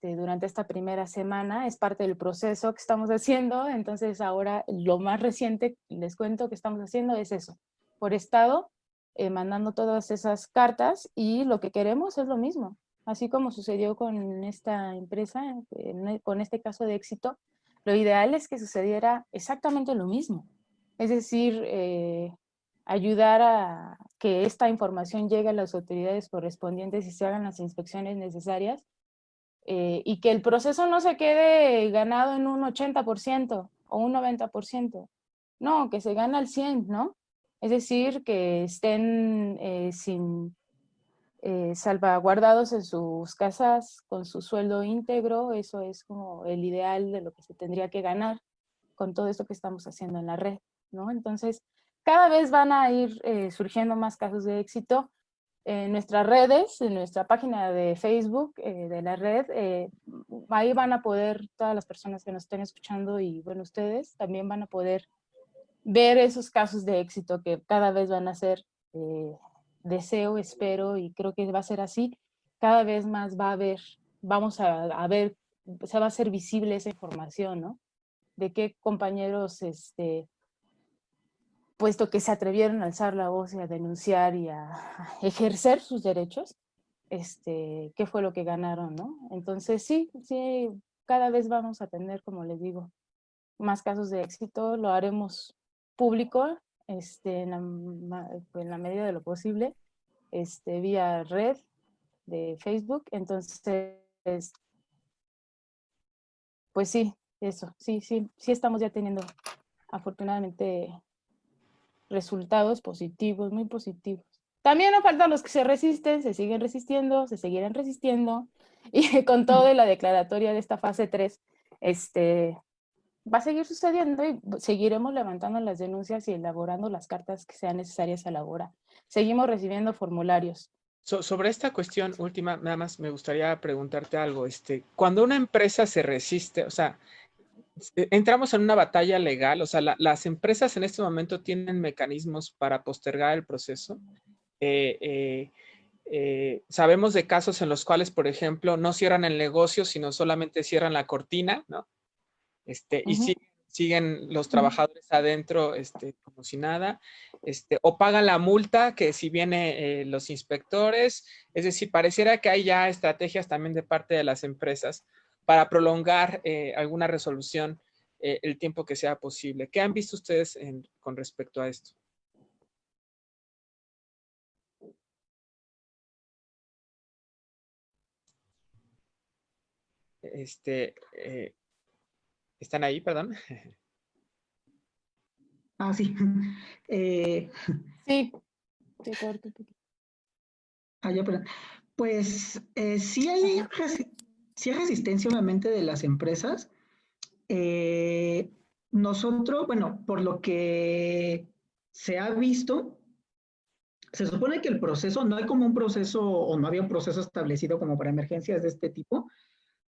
durante esta primera semana, es parte del proceso que estamos haciendo, entonces ahora lo más reciente, les cuento que estamos haciendo es eso, por estado, mandando todas esas cartas y lo que queremos es lo mismo, así como sucedió con esta empresa, con este caso de éxito, lo ideal es que sucediera exactamente lo mismo, es decir, ayudar a que esta información llegue a las autoridades correspondientes y se hagan las inspecciones necesarias y que el proceso no se quede ganado en un 80% o un 90%, no, que se gane al 100%, ¿no? Es decir, que estén salvaguardados en sus casas con su sueldo íntegro, eso es como el ideal de lo que se tendría que ganar con todo esto que estamos haciendo en la red, ¿no? Entonces, cada vez van a ir surgiendo más casos de éxito en nuestras redes, en nuestra página de Facebook de la red, ahí van a poder, todas las personas que nos estén escuchando y bueno, ustedes también van a poder ver esos casos de éxito que cada vez van a ser deseo, espero y creo que va a ser así, cada vez más vamos a ver, o sea, va a ser visible esa información, ¿no? De qué compañeros, puesto que se atrevieron a alzar la voz y a denunciar y a ejercer sus derechos, qué fue lo que ganaron, ¿no? Entonces sí, cada vez vamos a tener, como les digo, más casos de éxito, lo haremos público, en la medida de lo posible, vía red de Facebook. Entonces, pues sí, eso, sí estamos ya teniendo afortunadamente resultados positivos, muy positivos. También no faltan los que se resisten, se siguen resistiendo, se seguirán resistiendo, y con todo de la declaratoria de esta fase 3, va a seguir sucediendo y seguiremos levantando las denuncias y elaborando las cartas que sean necesarias a la hora. Seguimos recibiendo formularios. Sobre esta cuestión última, nada más me gustaría preguntarte algo. Cuando una empresa se resiste, o sea, entramos en una batalla legal, o sea, las empresas en este momento tienen mecanismos para postergar el proceso. Sabemos de casos en los cuales, por ejemplo, no cierran el negocio, sino solamente cierran la cortina, ¿no? Y siguen los trabajadores adentro como si nada, o pagan la multa que si vienen los inspectores. Es decir, pareciera que hay ya estrategias también de parte de las empresas para prolongar alguna resolución el tiempo que sea posible. ¿Qué han visto ustedes con respecto a esto? ¿Están ahí, perdón? Sí. Sí, te corto un poquito. Ya, perdón. Pues sí hay resistencia obviamente de las empresas. Nosotros, bueno, por lo que se ha visto, se supone que el proceso, no hay como un proceso o no había un proceso establecido como para emergencias de este tipo.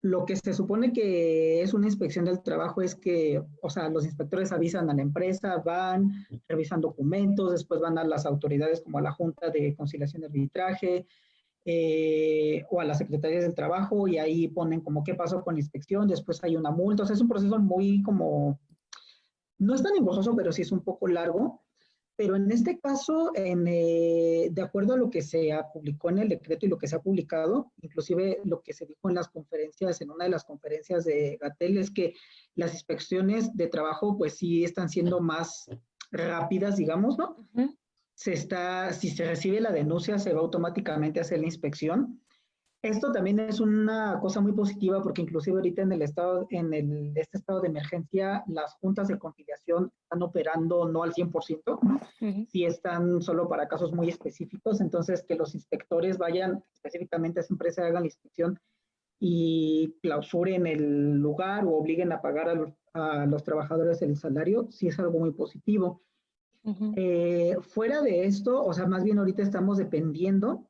Lo que se supone que es una inspección del trabajo es que, o sea, los inspectores avisan a la empresa, van, revisan documentos, después van a las autoridades como a la Junta de Conciliación y Arbitraje, o a las secretarías del trabajo, y ahí ponen como qué pasó con la inspección, después hay una multa. O sea, es un proceso muy como, no es tan engorroso, pero sí es un poco largo. Pero en este caso, de acuerdo a lo que se publicó en el decreto y lo que se ha publicado, inclusive lo que se dijo en las conferencias, en una de las conferencias de Gatell, es que las inspecciones de trabajo pues sí están siendo más rápidas, digamos, ¿no? Si se recibe la denuncia, se va automáticamente a hacer la inspección. Esto también es una cosa muy positiva porque inclusive ahorita en este estado de emergencia, las juntas de conciliación están operando no al 100%, sí están solo para casos muy específicos. Entonces, que los inspectores vayan específicamente a esa empresa, hagan la inspección y clausuren el lugar o obliguen a pagar a los trabajadores el salario, sí es algo muy positivo. Fuera de esto, o sea, más bien ahorita estamos dependiendo,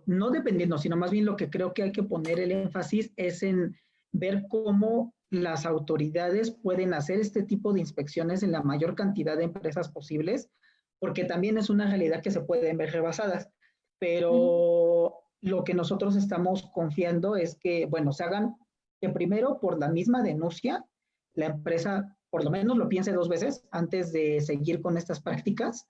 no dependiendo, sino más bien lo que creo que hay que poner el énfasis es en ver cómo las autoridades pueden hacer este tipo de inspecciones en la mayor cantidad de empresas posibles, porque también es una realidad que se pueden ver rebasadas. Pero lo que nosotros estamos confiando es que, bueno, se hagan, que primero por la misma denuncia, la empresa por lo menos lo piense 2 veces antes de seguir con estas prácticas,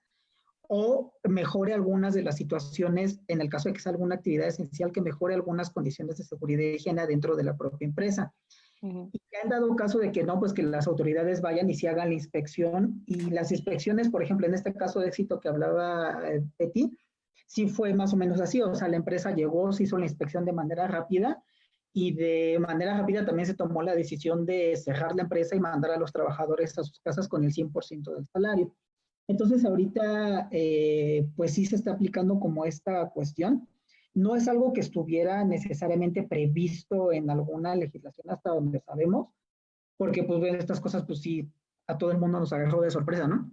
o mejore algunas de las situaciones, en el caso de que sea alguna actividad esencial, que mejore algunas condiciones de seguridad y higiene dentro de la propia empresa. Y que han dado caso de que no, pues que las autoridades vayan y se hagan la inspección, y las inspecciones, por ejemplo, en este caso de éxito que hablaba Betty, sí fue más o menos así. O sea, la empresa llegó, se hizo la inspección de manera rápida, y de manera rápida también se tomó la decisión de cerrar la empresa y mandar a los trabajadores a sus casas con el 100% del salario. Entonces ahorita pues sí se está aplicando como esta cuestión. No es algo que estuviera necesariamente previsto en alguna legislación hasta donde sabemos, porque pues ven estas cosas, pues sí, a todo el mundo nos agarró de sorpresa, ¿no?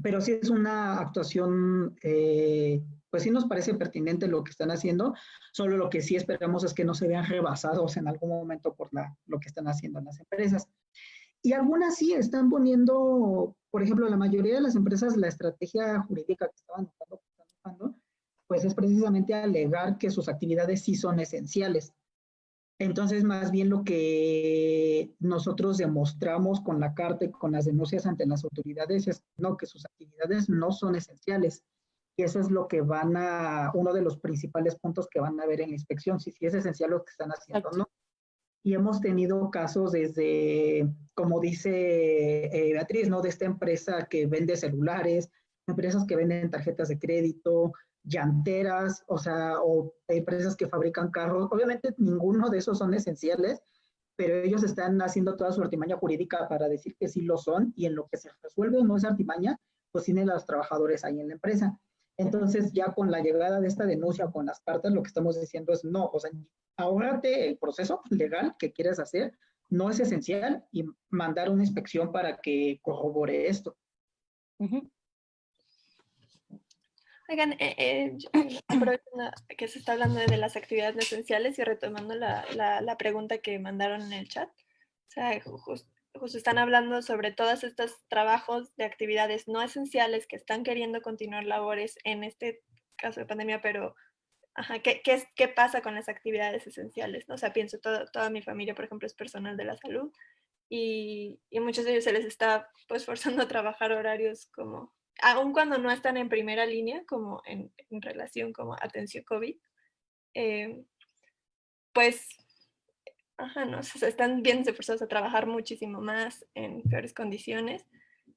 Pero sí es una actuación, pues sí nos parece pertinente lo que están haciendo, solo lo que sí esperamos es que no se vean rebasados en algún momento por lo que están haciendo en las empresas. Y algunas sí están poniendo, por ejemplo, la mayoría de las empresas, la estrategia jurídica que estaban usando buscando, pues es precisamente alegar que sus actividades sí son esenciales. Entonces, más bien lo que nosotros demostramos con la carta y con las denuncias ante las autoridades es no, que sus actividades no son esenciales. Y eso es lo que uno de los principales puntos que van a ver en la inspección, si es esencial lo que están haciendo o no. Y hemos tenido casos desde, como dice Beatriz, ¿no? De esta empresa que vende celulares, empresas que venden tarjetas de crédito, llanteras, o sea, o empresas que fabrican carros. Obviamente ninguno de esos son esenciales, pero ellos están haciendo toda su artimaña jurídica para decir que sí lo son, y en lo que se resuelve o no esa artimaña, pues tienen los trabajadores ahí en la empresa. Entonces, ya con la llegada de esta denuncia o con las cartas, lo que estamos diciendo es no, o sea, ahórrate el proceso legal que quieres hacer, no es esencial, y mandar una inspección para que corrobore esto. Oigan, aprovechando que se está hablando de las actividades no esenciales y retomando la pregunta que mandaron en el chat, o sea, justo están hablando sobre todos estos trabajos de actividades no esenciales que están queriendo continuar labores en este caso de pandemia, pero ajá, ¿qué pasa con las actividades esenciales? ¿No? O sea, pienso, toda mi familia, por ejemplo, es personal de la salud, y muchos de ellos se les está pues forzando a trabajar horarios como, aun cuando no están en primera línea, como en relación como atención COVID, pues, ajá, no, o sea, están viéndose forzados a trabajar muchísimo más en peores condiciones.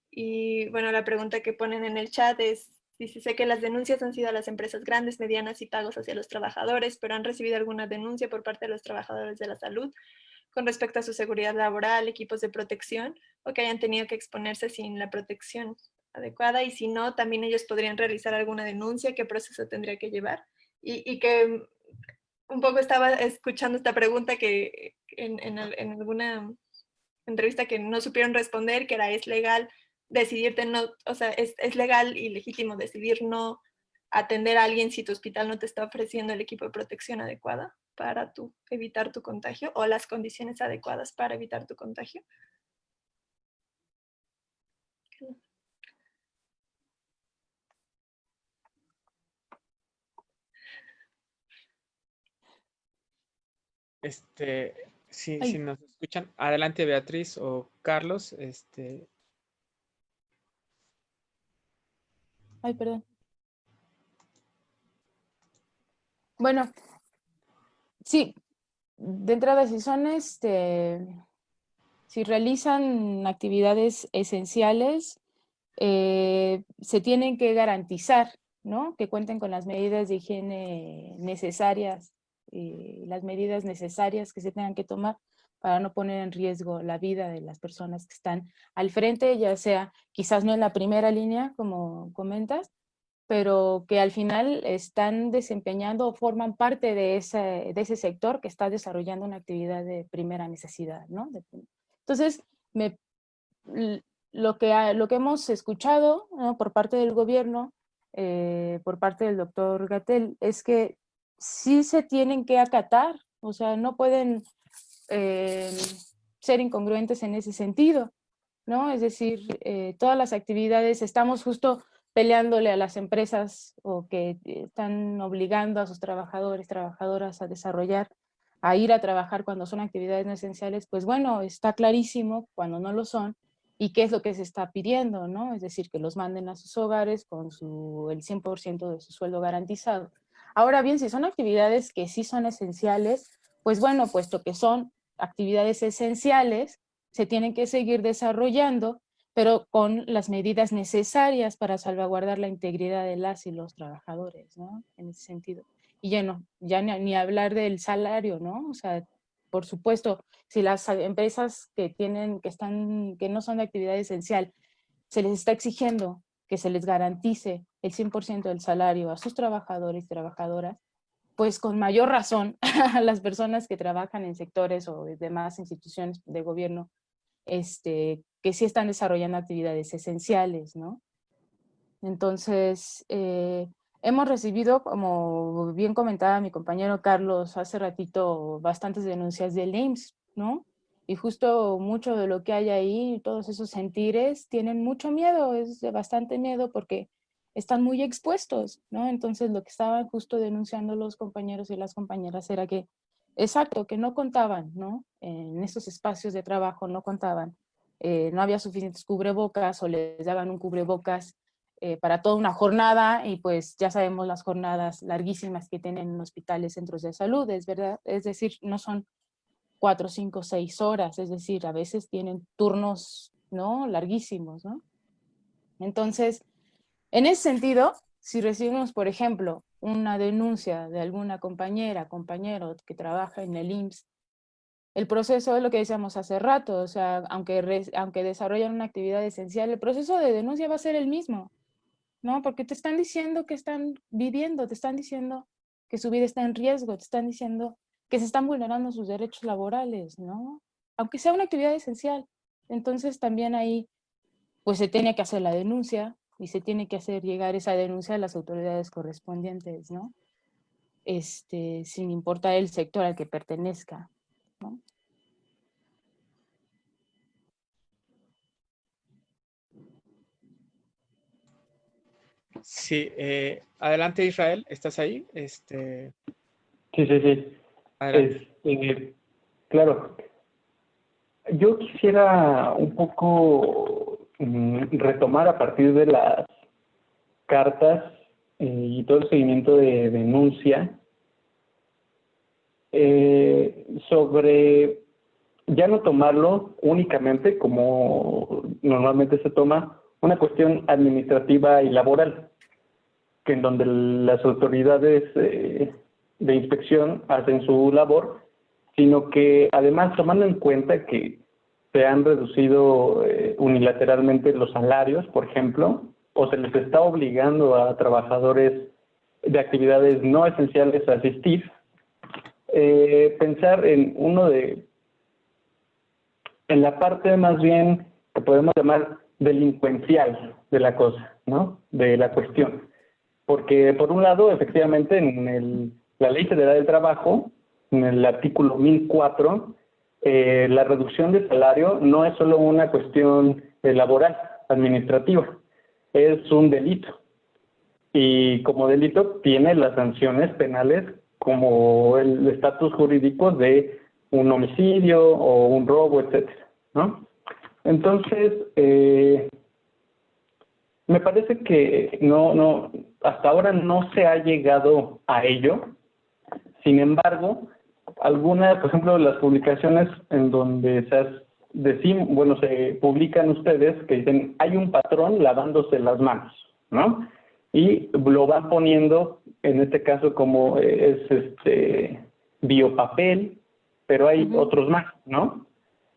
Y bueno, la pregunta que ponen en el chat es, dice, sé que las denuncias han sido a las empresas grandes, medianas y pagos hacia los trabajadores, pero ¿han recibido alguna denuncia por parte de los trabajadores de la salud con respecto a su seguridad laboral, equipos de protección, o que hayan tenido que exponerse sin la protección adecuada? Y si no, también ellos podrían realizar alguna denuncia, ¿qué proceso tendría que llevar? Y que un poco estaba escuchando esta pregunta que en alguna entrevista que no supieron responder, que era, ¿es legal decidirte no, o sea, es legal y legítimo decidir no atender a alguien si tu hospital no te está ofreciendo el equipo de protección adecuada para evitar tu contagio, o las condiciones adecuadas para evitar tu contagio? Si nos escuchan, adelante Beatriz o Carlos. Ay, perdón. Bueno, sí, de entrada, si realizan actividades esenciales, se tienen que garantizar, ¿no? Que cuenten con las medidas de higiene necesarias, las medidas necesarias que se tengan que tomar para no poner en riesgo la vida de las personas que están al frente, ya sea quizás no en la primera línea, como comentas, pero que al final están desempeñando o forman parte de ese sector que está desarrollando una actividad de primera necesidad, ¿no? Entonces, lo que hemos escuchado, ¿no?, por parte del gobierno, por parte del doctor Gatell, es que sí se tienen que acatar, o sea, no pueden ser incongruentes en ese sentido, ¿no? Es decir, todas las actividades, estamos justo peleándole a las empresas o que están obligando a sus trabajadores, trabajadoras a desarrollar, a ir a trabajar cuando son actividades no esenciales. Pues bueno, está clarísimo cuando no lo son, y qué es lo que se está pidiendo, ¿no? Es decir, que los manden a sus hogares con el 100% de su sueldo garantizado. Ahora bien, si son actividades que sí son esenciales, pues bueno, puesto que son actividades esenciales, se tienen que seguir desarrollando, pero con las medidas necesarias para salvaguardar la integridad de las y los trabajadores, ¿no? En ese sentido. Y ya ni hablar del salario, ¿no? O sea, por supuesto, si las empresas que no son de actividad esencial, se les está exigiendo que se les garantice el 100% del salario a sus trabajadores y trabajadoras, pues con mayor razón a las personas que trabajan en sectores o demás instituciones de gobierno, que sí están desarrollando actividades esenciales, ¿no? Entonces, hemos recibido, como bien comentaba mi compañero Carlos hace ratito, bastantes denuncias del IMSS, ¿no? Y justo mucho de lo que hay ahí, todos esos sentires, tienen mucho miedo, es de bastante miedo, porque están muy expuestos, ¿no? Entonces lo que estaban justo denunciando los compañeros y las compañeras era que, exacto, que no contaban, ¿no? En esos espacios de trabajo no contaban, no había suficientes cubrebocas o les daban un cubrebocas para toda una jornada y pues ya sabemos las jornadas larguísimas que tienen en hospitales, centros de salud, es verdad, es decir, no son 4, 5, 6 horas, es decir, a veces tienen turnos, ¿no? Larguísimos, ¿no? Entonces, en ese sentido, si recibimos, por ejemplo, una denuncia de alguna compañera, compañero que trabaja en el IMSS, el proceso es lo que decíamos hace rato, o sea, aunque desarrollan una actividad esencial, el proceso de denuncia va a ser el mismo, ¿no? Porque te están diciendo que están viviendo, te están diciendo que su vida está en riesgo, te están diciendo que se están vulnerando sus derechos laborales, ¿no? Aunque sea una actividad esencial. Entonces también ahí, pues se tiene que hacer la denuncia y se tiene que hacer llegar esa denuncia a las autoridades correspondientes, ¿no? Sin importar el sector al que pertenezca, ¿no? Sí, adelante Israel, ¿estás ahí? Sí, sí, sí. Adelante. Claro, yo quisiera un poco retomar a partir de las cartas y todo el seguimiento de denuncia sobre ya no tomarlo únicamente como normalmente se toma una cuestión administrativa y laboral, que en donde las autoridades de inspección hacen su labor, sino que además tomando en cuenta que se han reducido unilateralmente los salarios, por ejemplo, o se les está obligando a trabajadores de actividades no esenciales a asistir, pensar en la parte más bien que podemos llamar delincuencial de la cosa, ¿no? De la cuestión. Porque por un lado, efectivamente, en la Ley Federal del Trabajo, en el artículo 1004, la reducción de salario no es solo una cuestión laboral, administrativa, es un delito. Y como delito tiene las sanciones penales como el estatus jurídico de un homicidio o un robo, etcétera, ¿no? Entonces, me parece que hasta ahora no se ha llegado a ello. Sin embargo, algunas, por ejemplo, las publicaciones en donde se publican ustedes que dicen hay un patrón lavándose las manos, ¿no? Y lo van poniendo, en este caso como es biopapel, pero hay otros más, ¿no?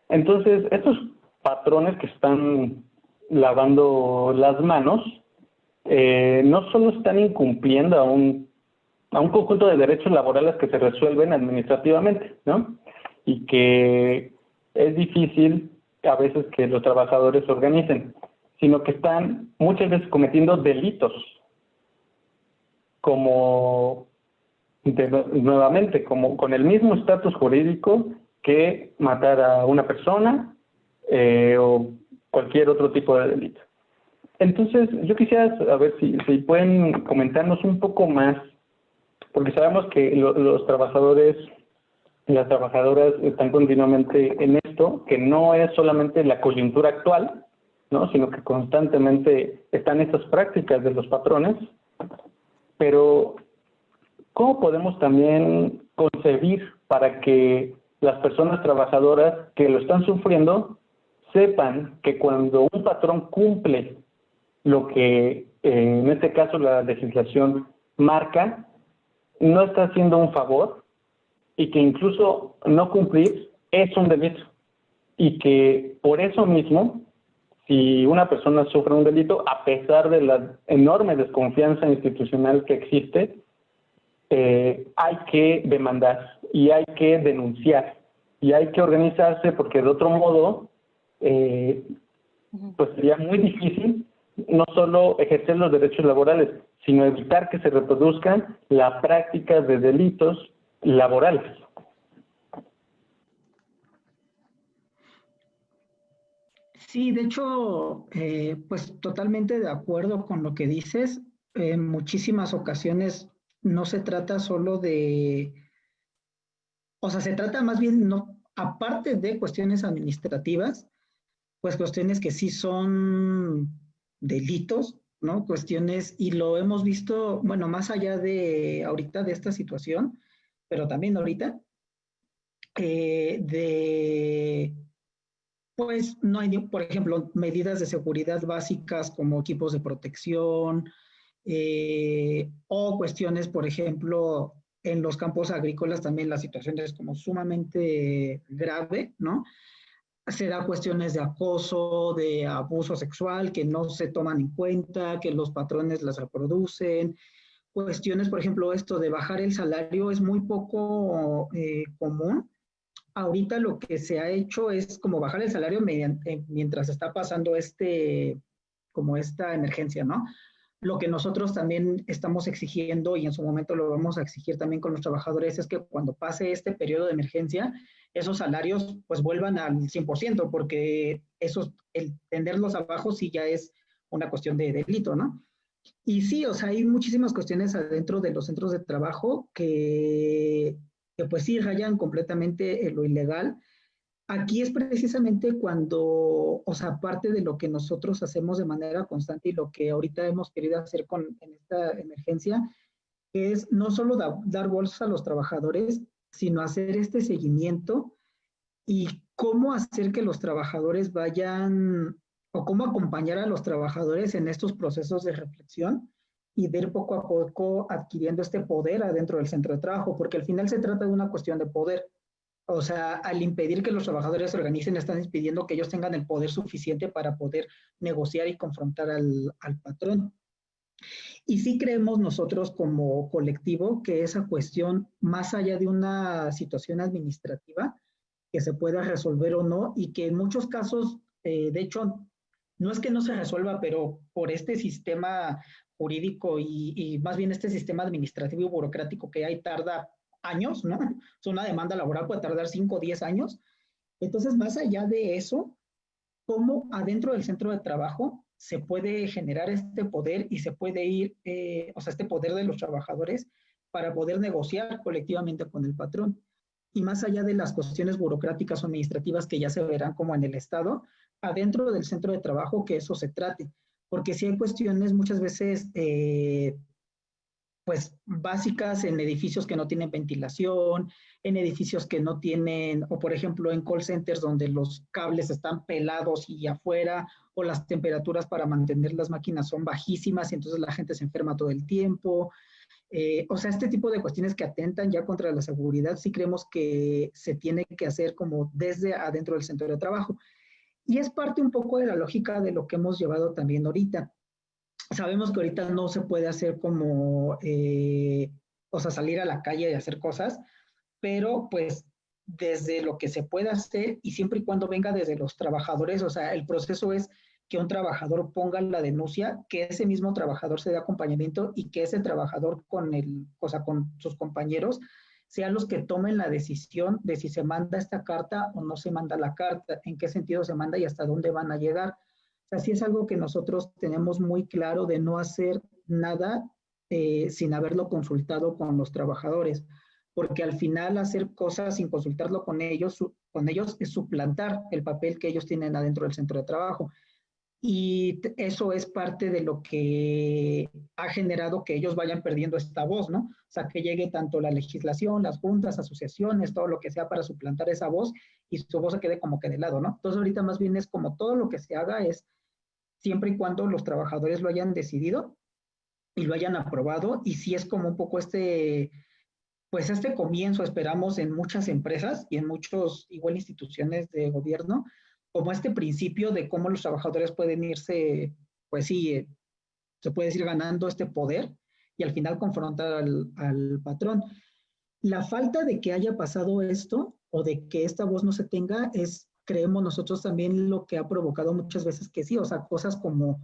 Entonces, estos patrones que están lavando las manos no solo están incumpliendo a un conjunto de derechos laborales que se resuelven administrativamente, ¿no? Y que es difícil a veces que los trabajadores se organicen, sino que están muchas veces cometiendo delitos, nuevamente, como con el mismo estatus jurídico que matar a una persona o cualquier otro tipo de delito. Entonces, yo quisiera saber si pueden comentarnos un poco más, porque sabemos que los trabajadores y las trabajadoras están continuamente en esto, que no es solamente la coyuntura actual, ¿no? Sino que constantemente están estas prácticas de los patrones, pero ¿cómo podemos también concebir para que las personas trabajadoras que lo están sufriendo sepan que cuando un patrón cumple lo que en este caso la legislación marca, no está haciendo un favor y que incluso no cumplir es un delito? Y que por eso mismo, si una persona sufre un delito, a pesar de la enorme desconfianza institucional que existe, hay que demandar y hay que denunciar y hay que organizarse, porque de otro modo pues sería muy difícil no solo ejercer los derechos laborales, sino evitar que se reproduzcan las prácticas de delitos laborales. Sí, de hecho, pues totalmente de acuerdo con lo que dices. En muchísimas ocasiones no se trata solo de, o sea, se trata más bien, no, aparte de cuestiones administrativas, pues cuestiones que sí son delitos, ¿no? Cuestiones, y lo hemos visto, bueno, más allá de ahorita de esta situación, pero también ahorita, de pues no hay, por ejemplo, medidas de seguridad básicas como equipos de protección o cuestiones, por ejemplo, en los campos agrícolas también la situación es como sumamente grave, ¿no? Se da cuestiones de acoso, de abuso sexual que no se toman en cuenta, que los patrones las reproducen. Cuestiones, por ejemplo, esto de bajar el salario es muy poco común. Ahorita lo que se ha hecho es como bajar el salario mediante, mientras está pasando como esta emergencia, ¿no? Lo que nosotros también estamos exigiendo y en su momento lo vamos a exigir también con los trabajadores es que cuando pase este periodo de emergencia, esos salarios pues vuelvan al 100%, porque esos, el tenerlos abajo sí ya es una cuestión de delito, ¿no? Y sí, o sea, hay muchísimas cuestiones adentro de los centros de trabajo que pues sí rayan completamente en lo ilegal. Aquí es precisamente cuando, o sea, parte de lo que nosotros hacemos de manera constante y lo que ahorita hemos querido hacer en esta emergencia, es no solo dar bolsas a los trabajadores, sino hacer este seguimiento y cómo hacer que los trabajadores vayan o cómo acompañar a los trabajadores en estos procesos de reflexión y de ir poco a poco adquiriendo este poder adentro del centro de trabajo, porque al final se trata de una cuestión de poder. O sea, al impedir que los trabajadores se organicen, están impidiendo que ellos tengan el poder suficiente para poder negociar y confrontar al patrón. Y sí creemos nosotros como colectivo que esa cuestión, más allá de una situación administrativa, que se pueda resolver o no, y que en muchos casos, de hecho, no es que no se resuelva, pero por este sistema jurídico y más bien este sistema administrativo y burocrático que hay tarda años, ¿no? Es una demanda laboral puede tardar 5 o 10 años. Entonces, más allá de eso, cómo adentro del centro de trabajo se puede generar este poder y se puede ir, o sea, este poder de los trabajadores para poder negociar colectivamente con el patrón. Y más allá de las cuestiones burocráticas o administrativas que ya se verán como en el Estado, adentro del centro de trabajo que eso se trate. Porque si hay cuestiones muchas veces pues básicas en edificios que no tienen ventilación, en edificios que no tienen, o por ejemplo en call centers donde los cables están pelados y afuera, o las temperaturas para mantener las máquinas son bajísimas y entonces la gente se enferma todo el tiempo. O sea, este tipo de cuestiones que atentan ya contra la seguridad, sí creemos que se tiene que hacer como desde adentro del centro de trabajo. Y es parte un poco de la lógica de lo que hemos llevado también ahorita. Sabemos que ahorita no se puede hacer como, o sea, salir a la calle y hacer cosas, pero pues desde lo que se pueda hacer y siempre y cuando venga desde los trabajadores, o sea, el proceso es que un trabajador ponga la denuncia, que ese mismo trabajador se dé acompañamiento y que ese trabajador o sea, con sus compañeros sean los que tomen la decisión de si se manda esta carta o no se manda la carta, en qué sentido se manda y hasta dónde van a llegar. O sea, sí es algo que nosotros tenemos muy claro de no hacer nada sin haberlo consultado con los trabajadores, porque al final hacer cosas sin consultarlo con ellos es suplantar el papel que ellos tienen adentro del centro de trabajo. Y eso es parte de lo que ha generado que ellos vayan perdiendo esta voz, ¿no? O sea, que llegue tanto la legislación, las juntas, asociaciones, todo lo que sea para suplantar esa voz y su voz se quede como que de lado, ¿no? Entonces ahorita más bien es como todo lo que se haga es siempre y cuando los trabajadores lo hayan decidido y lo hayan aprobado, y si es como un poco pues este comienzo, esperamos, en muchas empresas y en muchos, igual, instituciones de gobierno, como este principio de cómo los trabajadores pueden irse, pues sí, se puede decir ganando este poder y al final confrontar al patrón. La falta de que haya pasado esto o de que esta voz no se tenga es, creemos nosotros también, lo que ha provocado muchas veces que sí, o sea, cosas como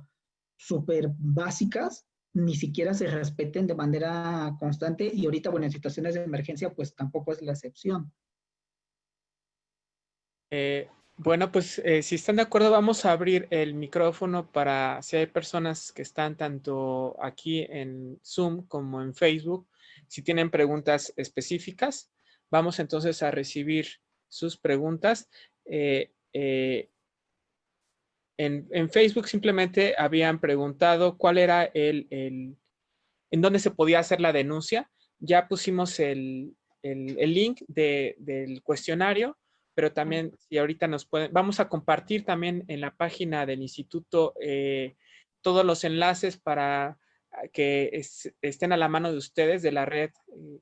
súper básicas ni siquiera se respeten de manera constante y ahorita, bueno, en situaciones de emergencia, pues tampoco es la excepción. Bueno, pues si están de acuerdo, vamos a abrir el micrófono para si hay personas que están tanto aquí en Zoom como en Facebook. Si tienen preguntas específicas, vamos entonces a recibir sus preguntas. En Facebook simplemente habían preguntado cuál era en dónde se podía hacer la denuncia. Ya pusimos el link del cuestionario, pero también si ahorita nos pueden, vamos a compartir también en la página del instituto todos los enlaces para que estén a la mano de ustedes, de la red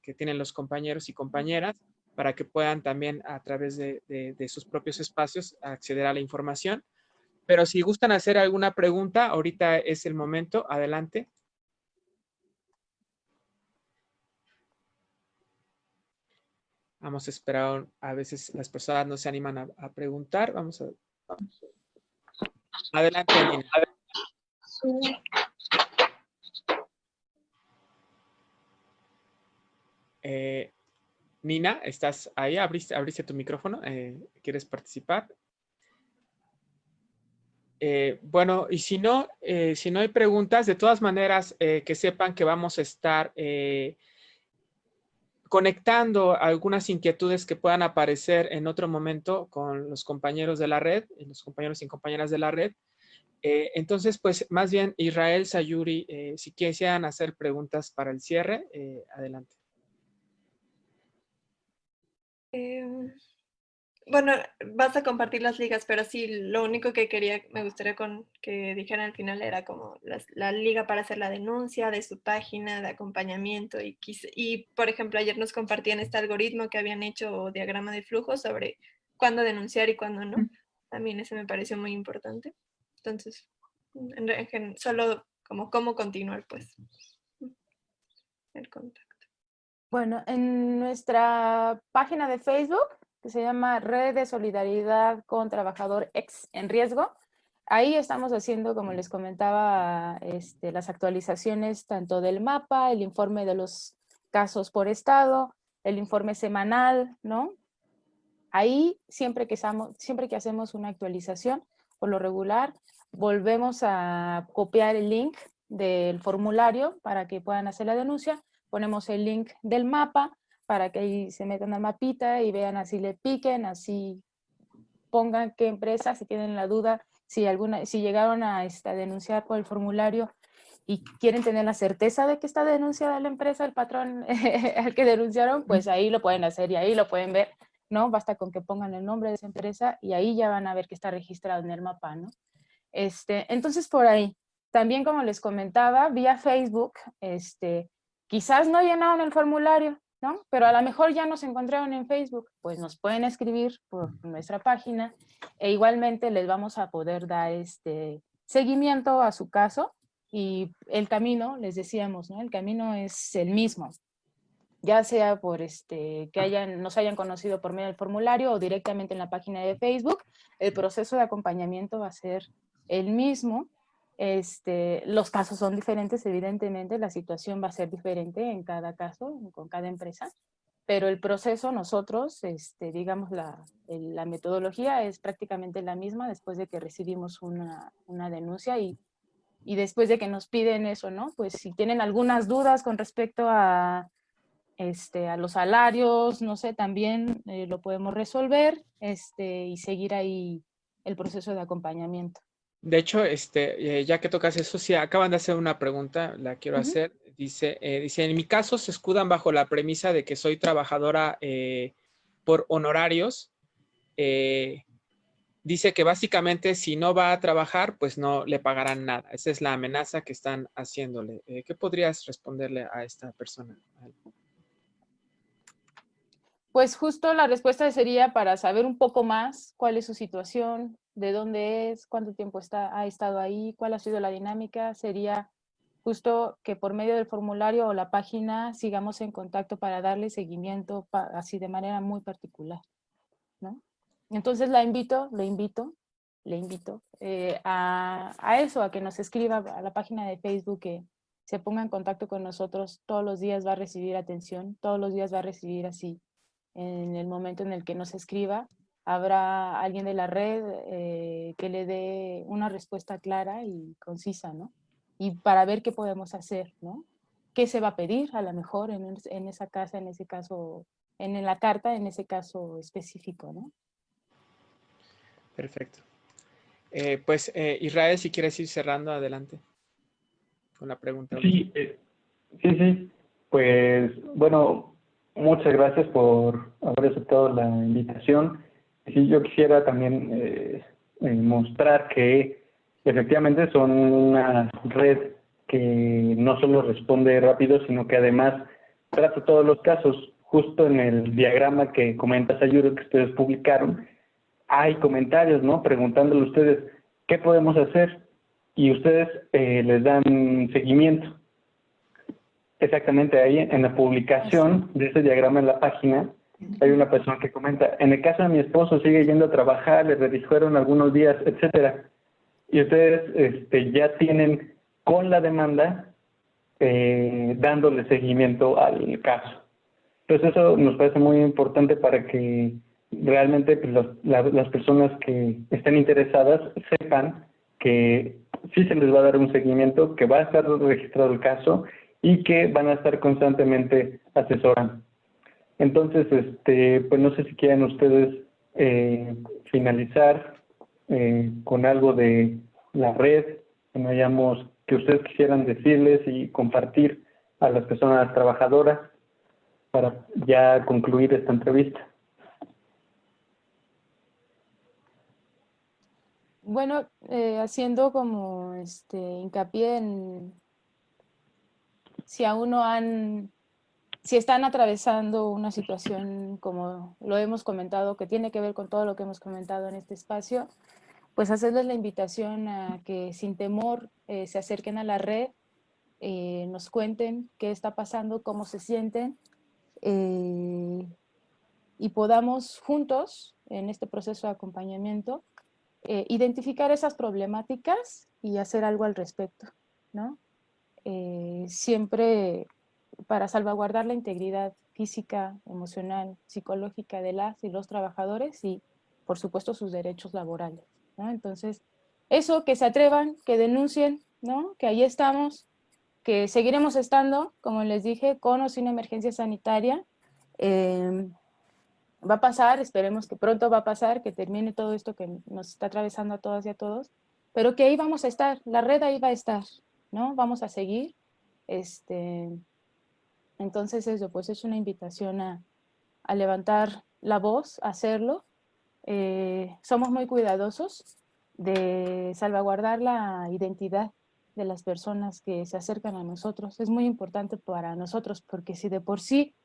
que tienen los compañeros y compañeras, para que puedan también a través de sus propios espacios acceder a la información. Pero si gustan hacer alguna pregunta, ahorita es el momento. Adelante. Vamos a esperar, a veces las personas no se animan a preguntar. Vamos. Adelante, Nina. Nina, ¿estás ahí? ¿Abriste tu micrófono? ¿Quieres participar? Bueno, y si no hay preguntas, de todas maneras, que sepan que vamos a estar conectando algunas inquietudes que puedan aparecer en otro momento con los compañeros de la red, los compañeros y compañeras de la red. Entonces, pues más bien Israel, Sayuri, si quisieran hacer preguntas para el cierre, adelante. Bueno, vas a compartir las ligas, pero sí, lo único que me gustaría que dijeran al final era como la liga para hacer la denuncia de su página de acompañamiento y, por ejemplo, ayer nos compartían este algoritmo que habían hecho o diagrama de flujo sobre cuándo denunciar y cuándo no. También eso me pareció muy importante. Entonces, solo como cómo continuar, pues, el contacto. Bueno, en nuestra página de Facebook, que se llama Red de Solidaridad con Trabajador Ex en Riesgo, ahí estamos haciendo, como les comentaba, las actualizaciones tanto del mapa, el informe de los casos por estado, el informe semanal, ¿no? Ahí, siempre que hacemos una actualización, por lo regular, volvemos a copiar el link del formulario para que puedan hacer la denuncia, ponemos el link del mapa para que ahí se metan al mapita y vean, así le piquen, así pongan qué empresa, si tienen la duda, si llegaron a denunciar por el formulario y quieren tener la certeza de que está denunciada la empresa, el patrón al que denunciaron, pues ahí lo pueden hacer y ahí lo pueden ver, ¿no? Basta con que pongan el nombre de esa empresa y ahí ya van a ver que está registrado en el mapa, ¿no? Entonces, por ahí. También, como les comentaba, vía Facebook, quizás no llenaron el formulario, ¿no? Pero a lo mejor ya nos encontraron en Facebook, pues nos pueden escribir por nuestra página e igualmente les vamos a poder dar seguimiento a su caso y el camino, les decíamos, ¿no? El camino es el mismo, ya sea por que nos hayan conocido por medio del formulario o directamente en la página de Facebook, el proceso de acompañamiento va a ser el mismo. Los casos son diferentes, evidentemente, la situación va a ser diferente en cada caso, con cada empresa, pero el proceso nosotros, digamos, la metodología es prácticamente la misma después de que recibimos una denuncia y después de que nos piden eso, ¿no? Pues si tienen algunas dudas con respecto a los salarios, no sé, también lo podemos resolver y seguir ahí el proceso de acompañamiento. De hecho, ya que tocas eso, sí, acaban de hacer una pregunta, la quiero hacer. Dice, en mi caso se escudan bajo la premisa de que soy trabajadora por honorarios. Dice que básicamente si no va a trabajar, pues no le pagarán nada. Esa es la amenaza que están haciéndole. ¿Qué podrías responderle a esta persona? Pues justo la respuesta sería para saber un poco más cuál es su situación, de dónde es, cuánto tiempo ha estado ahí, cuál ha sido la dinámica. Sería justo que por medio del formulario o la página sigamos en contacto para darle seguimiento así de manera muy particular, ¿no? Entonces le invito a eso, a que nos escriba a la página de Facebook, que se ponga en contacto con nosotros. Todos los días va a recibir atención, todos los días va a recibir así en el momento en el que nos escriba, habrá alguien de la red que le dé una respuesta clara y concisa, ¿no? Y para ver qué podemos hacer, ¿no? ¿Qué se va a pedir a lo mejor en esa casa, en ese caso, en la carta, en ese caso específico, ¿no? Perfecto. Pues Israel, si quieres ir cerrando, adelante con la pregunta. Sí, sí. Pues bueno, muchas gracias por haber aceptado la invitación. Sí, yo quisiera también mostrar que efectivamente son una red que no solo responde rápido, sino que además trata todos los casos. Justo en el diagrama que comenta Sayuri que ustedes publicaron, hay comentarios, ¿no? Preguntándole a ustedes, ¿qué podemos hacer? Y ustedes les dan seguimiento. Exactamente, ahí en la publicación de ese diagrama en la página, hay una persona que comenta, en el caso de mi esposo sigue yendo a trabajar, le redijeron algunos días, etcétera. Y ustedes ya tienen con la demanda dándole seguimiento al caso. Entonces eso nos parece muy importante para que realmente pues, las personas que estén interesadas sepan que sí se les va a dar un seguimiento, que va a estar registrado el caso y que van a estar constantemente asesorando. Entonces, pues no sé si quieren ustedes finalizar con algo de la red, que ustedes quisieran decirles y compartir a las personas trabajadoras para ya concluir esta entrevista. Bueno, haciendo como hincapié en si aún no si están atravesando una situación como lo hemos comentado, que tiene que ver con todo lo que hemos comentado en este espacio, pues hacerles la invitación a que sin temor se acerquen a la red, nos cuenten qué está pasando, cómo se sienten, y podamos juntos, en este proceso de acompañamiento, identificar esas problemáticas y hacer algo al respecto, ¿no? Siempre para salvaguardar la integridad física, emocional, psicológica de las y los trabajadores y, por supuesto, sus derechos laborales, ¿no? Entonces, eso, que se atrevan, que denuncien, ¿no? Que ahí estamos, que seguiremos estando, como les dije, con o sin emergencia sanitaria. Va a pasar, esperemos que pronto va a pasar, que termine todo esto que nos está atravesando a todas y a todos, pero que ahí vamos a estar, la red ahí va a estar, ¿no? Vamos a seguir. Entonces eso, pues es una invitación a levantar la voz, a hacerlo. Somos muy cuidadosos de salvaguardar la identidad de las personas que se acercan a nosotros. Es muy importante para nosotros porque si de por sí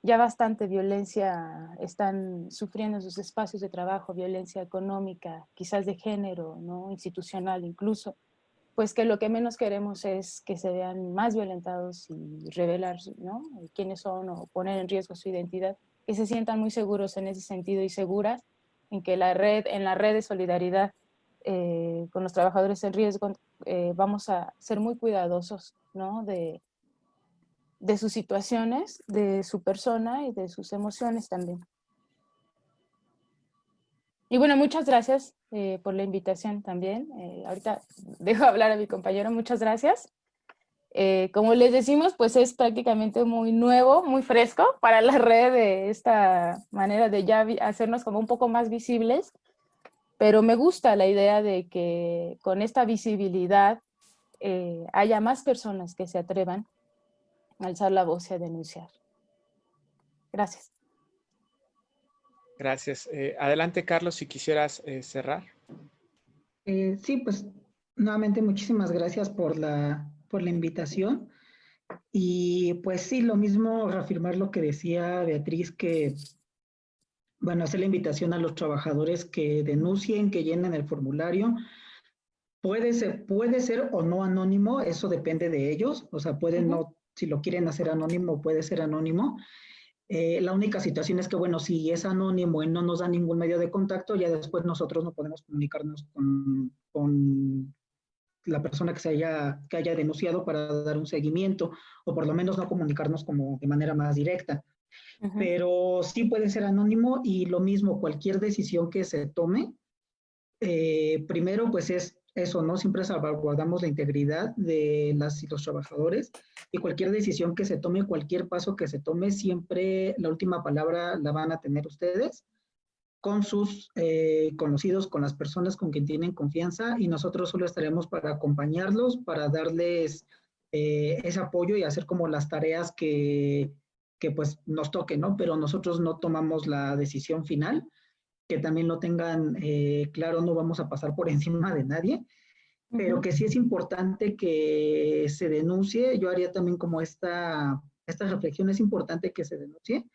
ya bastante violencia están sufriendo en sus espacios de trabajo, violencia económica, quizás de género, ¿no? Institucional incluso, pues que lo que menos queremos es que se vean más violentados y revelar, ¿no? quiénes son o poner en riesgo su identidad, que se sientan muy seguros en ese sentido y seguras en que en la red de solidaridad con los trabajadores en riesgo vamos a ser muy cuidadosos, ¿no? de sus situaciones, de su persona y de sus emociones también. Y bueno, muchas gracias por la invitación también. Ahorita dejo hablar a mi compañero, muchas gracias. Como les decimos, pues es prácticamente muy nuevo, muy fresco para la red de esta manera de ya hacernos como un poco más visibles, pero me gusta la idea de que con esta visibilidad haya más personas que se atrevan a alzar la voz y a denunciar. Gracias. Gracias. Adelante, Carlos, si quisieras cerrar. Sí, pues nuevamente muchísimas gracias por la invitación. Y pues sí, lo mismo, reafirmar lo que decía Beatriz, que bueno, hacer la invitación a los trabajadores que denuncien, que llenen el formulario. Puede ser o no anónimo, eso depende de ellos, o sea, pueden no, si lo quieren hacer anónimo, puede ser anónimo. La única situación es que, bueno, si es anónimo y no nos da ningún medio de contacto, ya después nosotros no podemos comunicarnos con la persona que haya denunciado para dar un seguimiento, o por lo menos no comunicarnos como de manera más directa. pero sí puede ser anónimo y lo mismo, cualquier decisión que se tome, primero pues es eso, ¿no? Siempre salvaguardamos la integridad de las y los trabajadores y cualquier decisión que se tome, cualquier paso que se tome, siempre la última palabra la van a tener ustedes con sus conocidos, con las personas con quien tienen confianza y nosotros solo estaremos para acompañarlos, para darles ese apoyo y hacer como las tareas que pues nos toquen, ¿no? Pero nosotros no tomamos la decisión final, que también lo tengan claro, no vamos a pasar por encima de nadie, pero que sí es importante que se denuncie. Yo haría también como esta reflexión, es importante que se denuncie,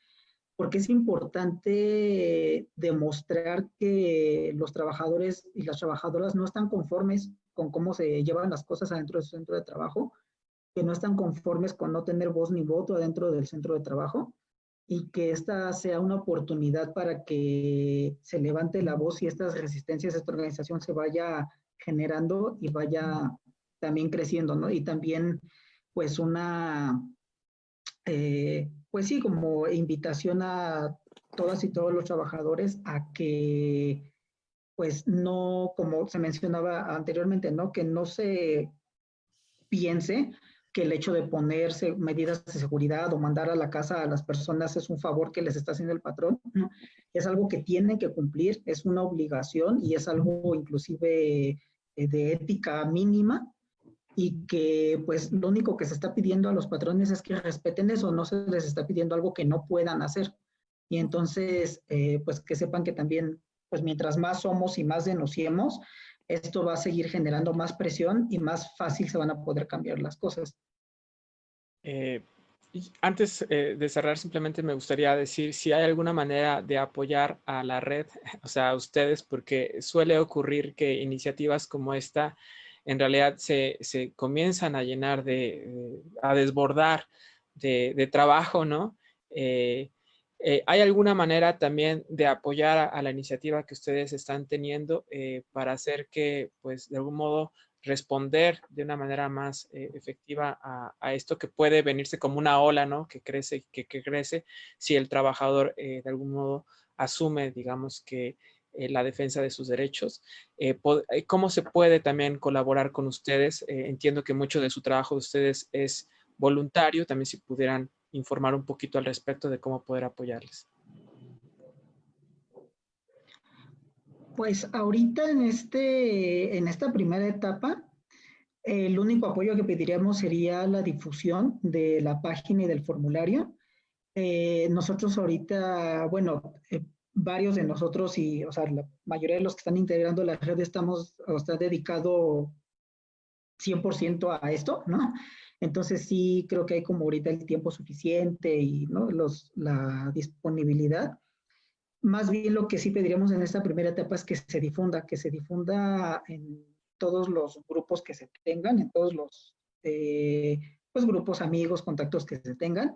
porque es importante demostrar que los trabajadores y las trabajadoras no están conformes con cómo se llevan las cosas adentro de su centro de trabajo, que no están conformes con no tener voz ni voto adentro del centro de trabajo y que esta sea una oportunidad para que se levante la voz y estas resistencias, esta organización se vaya generando y vaya también creciendo, ¿no? Y también, pues, pues sí, como invitación a todas y todos los trabajadores a que, pues, no, como se mencionaba anteriormente, ¿no? Que no se piense que el hecho de ponerse medidas de seguridad o mandar a la casa a las personas es un favor que les está haciendo el patrón, ¿no? Es algo que tienen que cumplir, es una obligación y es algo inclusive de ética mínima y que pues lo único que se está pidiendo a los patrones es que respeten eso, no se les está pidiendo algo que no puedan hacer. Y entonces, pues que sepan que también, pues mientras más somos y más denunciemos, esto va a seguir generando más presión y más fácil se van a poder cambiar las cosas. Antes de cerrar, simplemente me gustaría decir si hay alguna manera de apoyar a la red, o sea, a ustedes, porque suele ocurrir que iniciativas como esta en realidad se comienzan a llenar a desbordar de trabajo, ¿no? ¿Hay alguna manera también de apoyar a la iniciativa que ustedes están teniendo para hacer que, pues, de algún modo responder de una manera más efectiva a esto que puede venirse como una ola, ¿no? Que crece, que crece si el trabajador de algún modo asume, digamos, que la defensa de sus derechos? ¿Cómo se puede también colaborar con ustedes? Entiendo que mucho de su trabajo de ustedes es voluntario, también si pudieran informar un poquito al respecto de cómo poder apoyarles. Pues ahorita en esta primera etapa, el único apoyo que pediríamos sería la difusión de la página y del formulario. Nosotros ahorita, bueno, varios de nosotros y, o sea, la mayoría de los que están integrando la red estamos, o está dedicado 100% a esto, ¿no? Entonces sí creo que hay como ahorita el tiempo suficiente y, ¿no? La disponibilidad. Más bien lo que sí pediríamos en esta primera etapa es que se difunda en todos los grupos que se tengan, en todos los pues, grupos, amigos, contactos que se tengan.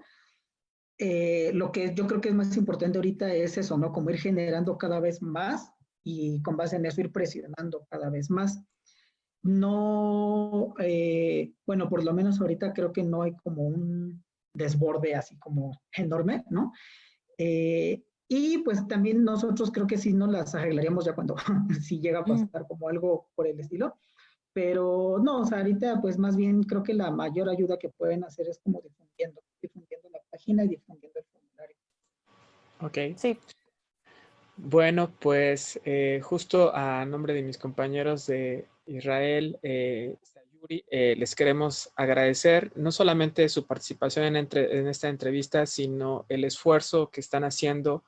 Lo que yo creo que es más importante ahorita es eso, ¿no? Como ir generando cada vez más y con base en eso ir presionando cada vez más. No, bueno, por lo menos ahorita creo que no hay como un desborde así como enorme, ¿no? Y pues también nosotros creo que sí nos las arreglaríamos ya cuando si llega a pasar como algo por el estilo. Pero no, o sea, ahorita pues más bien creo que la mayor ayuda que pueden hacer es como difundiendo la página y difundiendo el formulario. Ok. Sí. Bueno, pues justo a nombre de mis compañeros de Israel, Sayuri, les queremos agradecer no solamente su participación en esta entrevista, sino el esfuerzo que están haciendo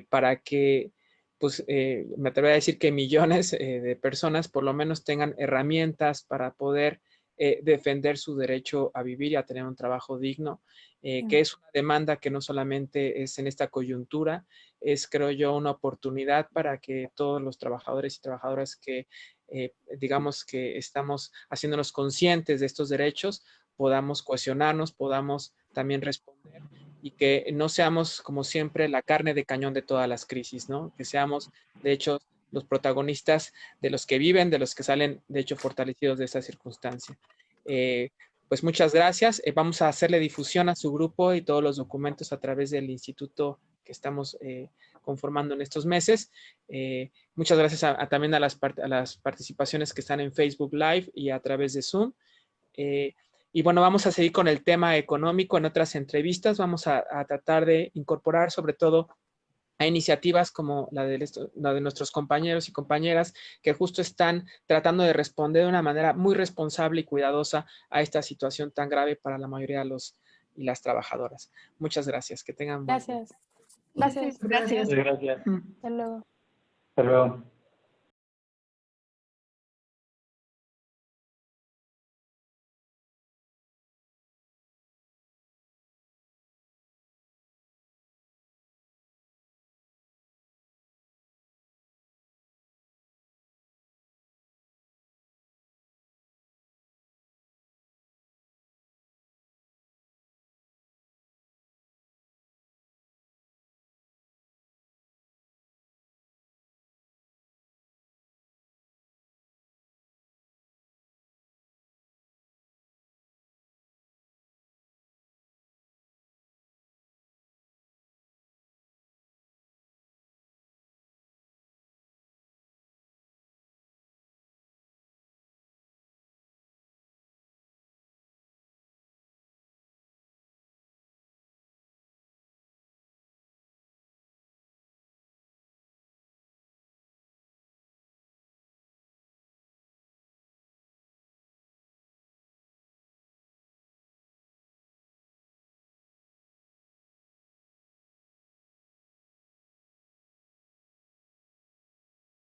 para que, pues, me atrevo a decir que millones de personas por lo menos tengan herramientas para poder defender su derecho a vivir y a tener un trabajo digno, que es una demanda que no solamente es en esta coyuntura, es, creo yo, una oportunidad para que todos los trabajadores y trabajadoras que, digamos, que estamos haciéndonos conscientes de estos derechos, podamos cohesionarnos, podamos también responder y que no seamos, como siempre, la carne de cañón de todas las crisis, ¿no? Que seamos, de hecho, los protagonistas de los que viven, de los que salen, de hecho, fortalecidos de esta circunstancia. pues muchas gracias. Vamos a hacerle difusión a su grupo y todos los documentos a través del instituto que estamos conformando en estos meses. Muchas gracias también a las participaciones que están en Facebook Live y a través de Zoom. Y bueno, vamos a seguir con el tema económico en otras entrevistas. Vamos a tratar de incorporar sobre todo a iniciativas como la de nuestros compañeros y compañeras que justo están tratando de responder de una manera muy responsable y cuidadosa a esta situación tan grave para la mayoría de los y las trabajadoras. Muchas gracias. Que tengan buen día. Gracias. Gracias. Gracias. Gracias. Hasta luego. Hasta luego.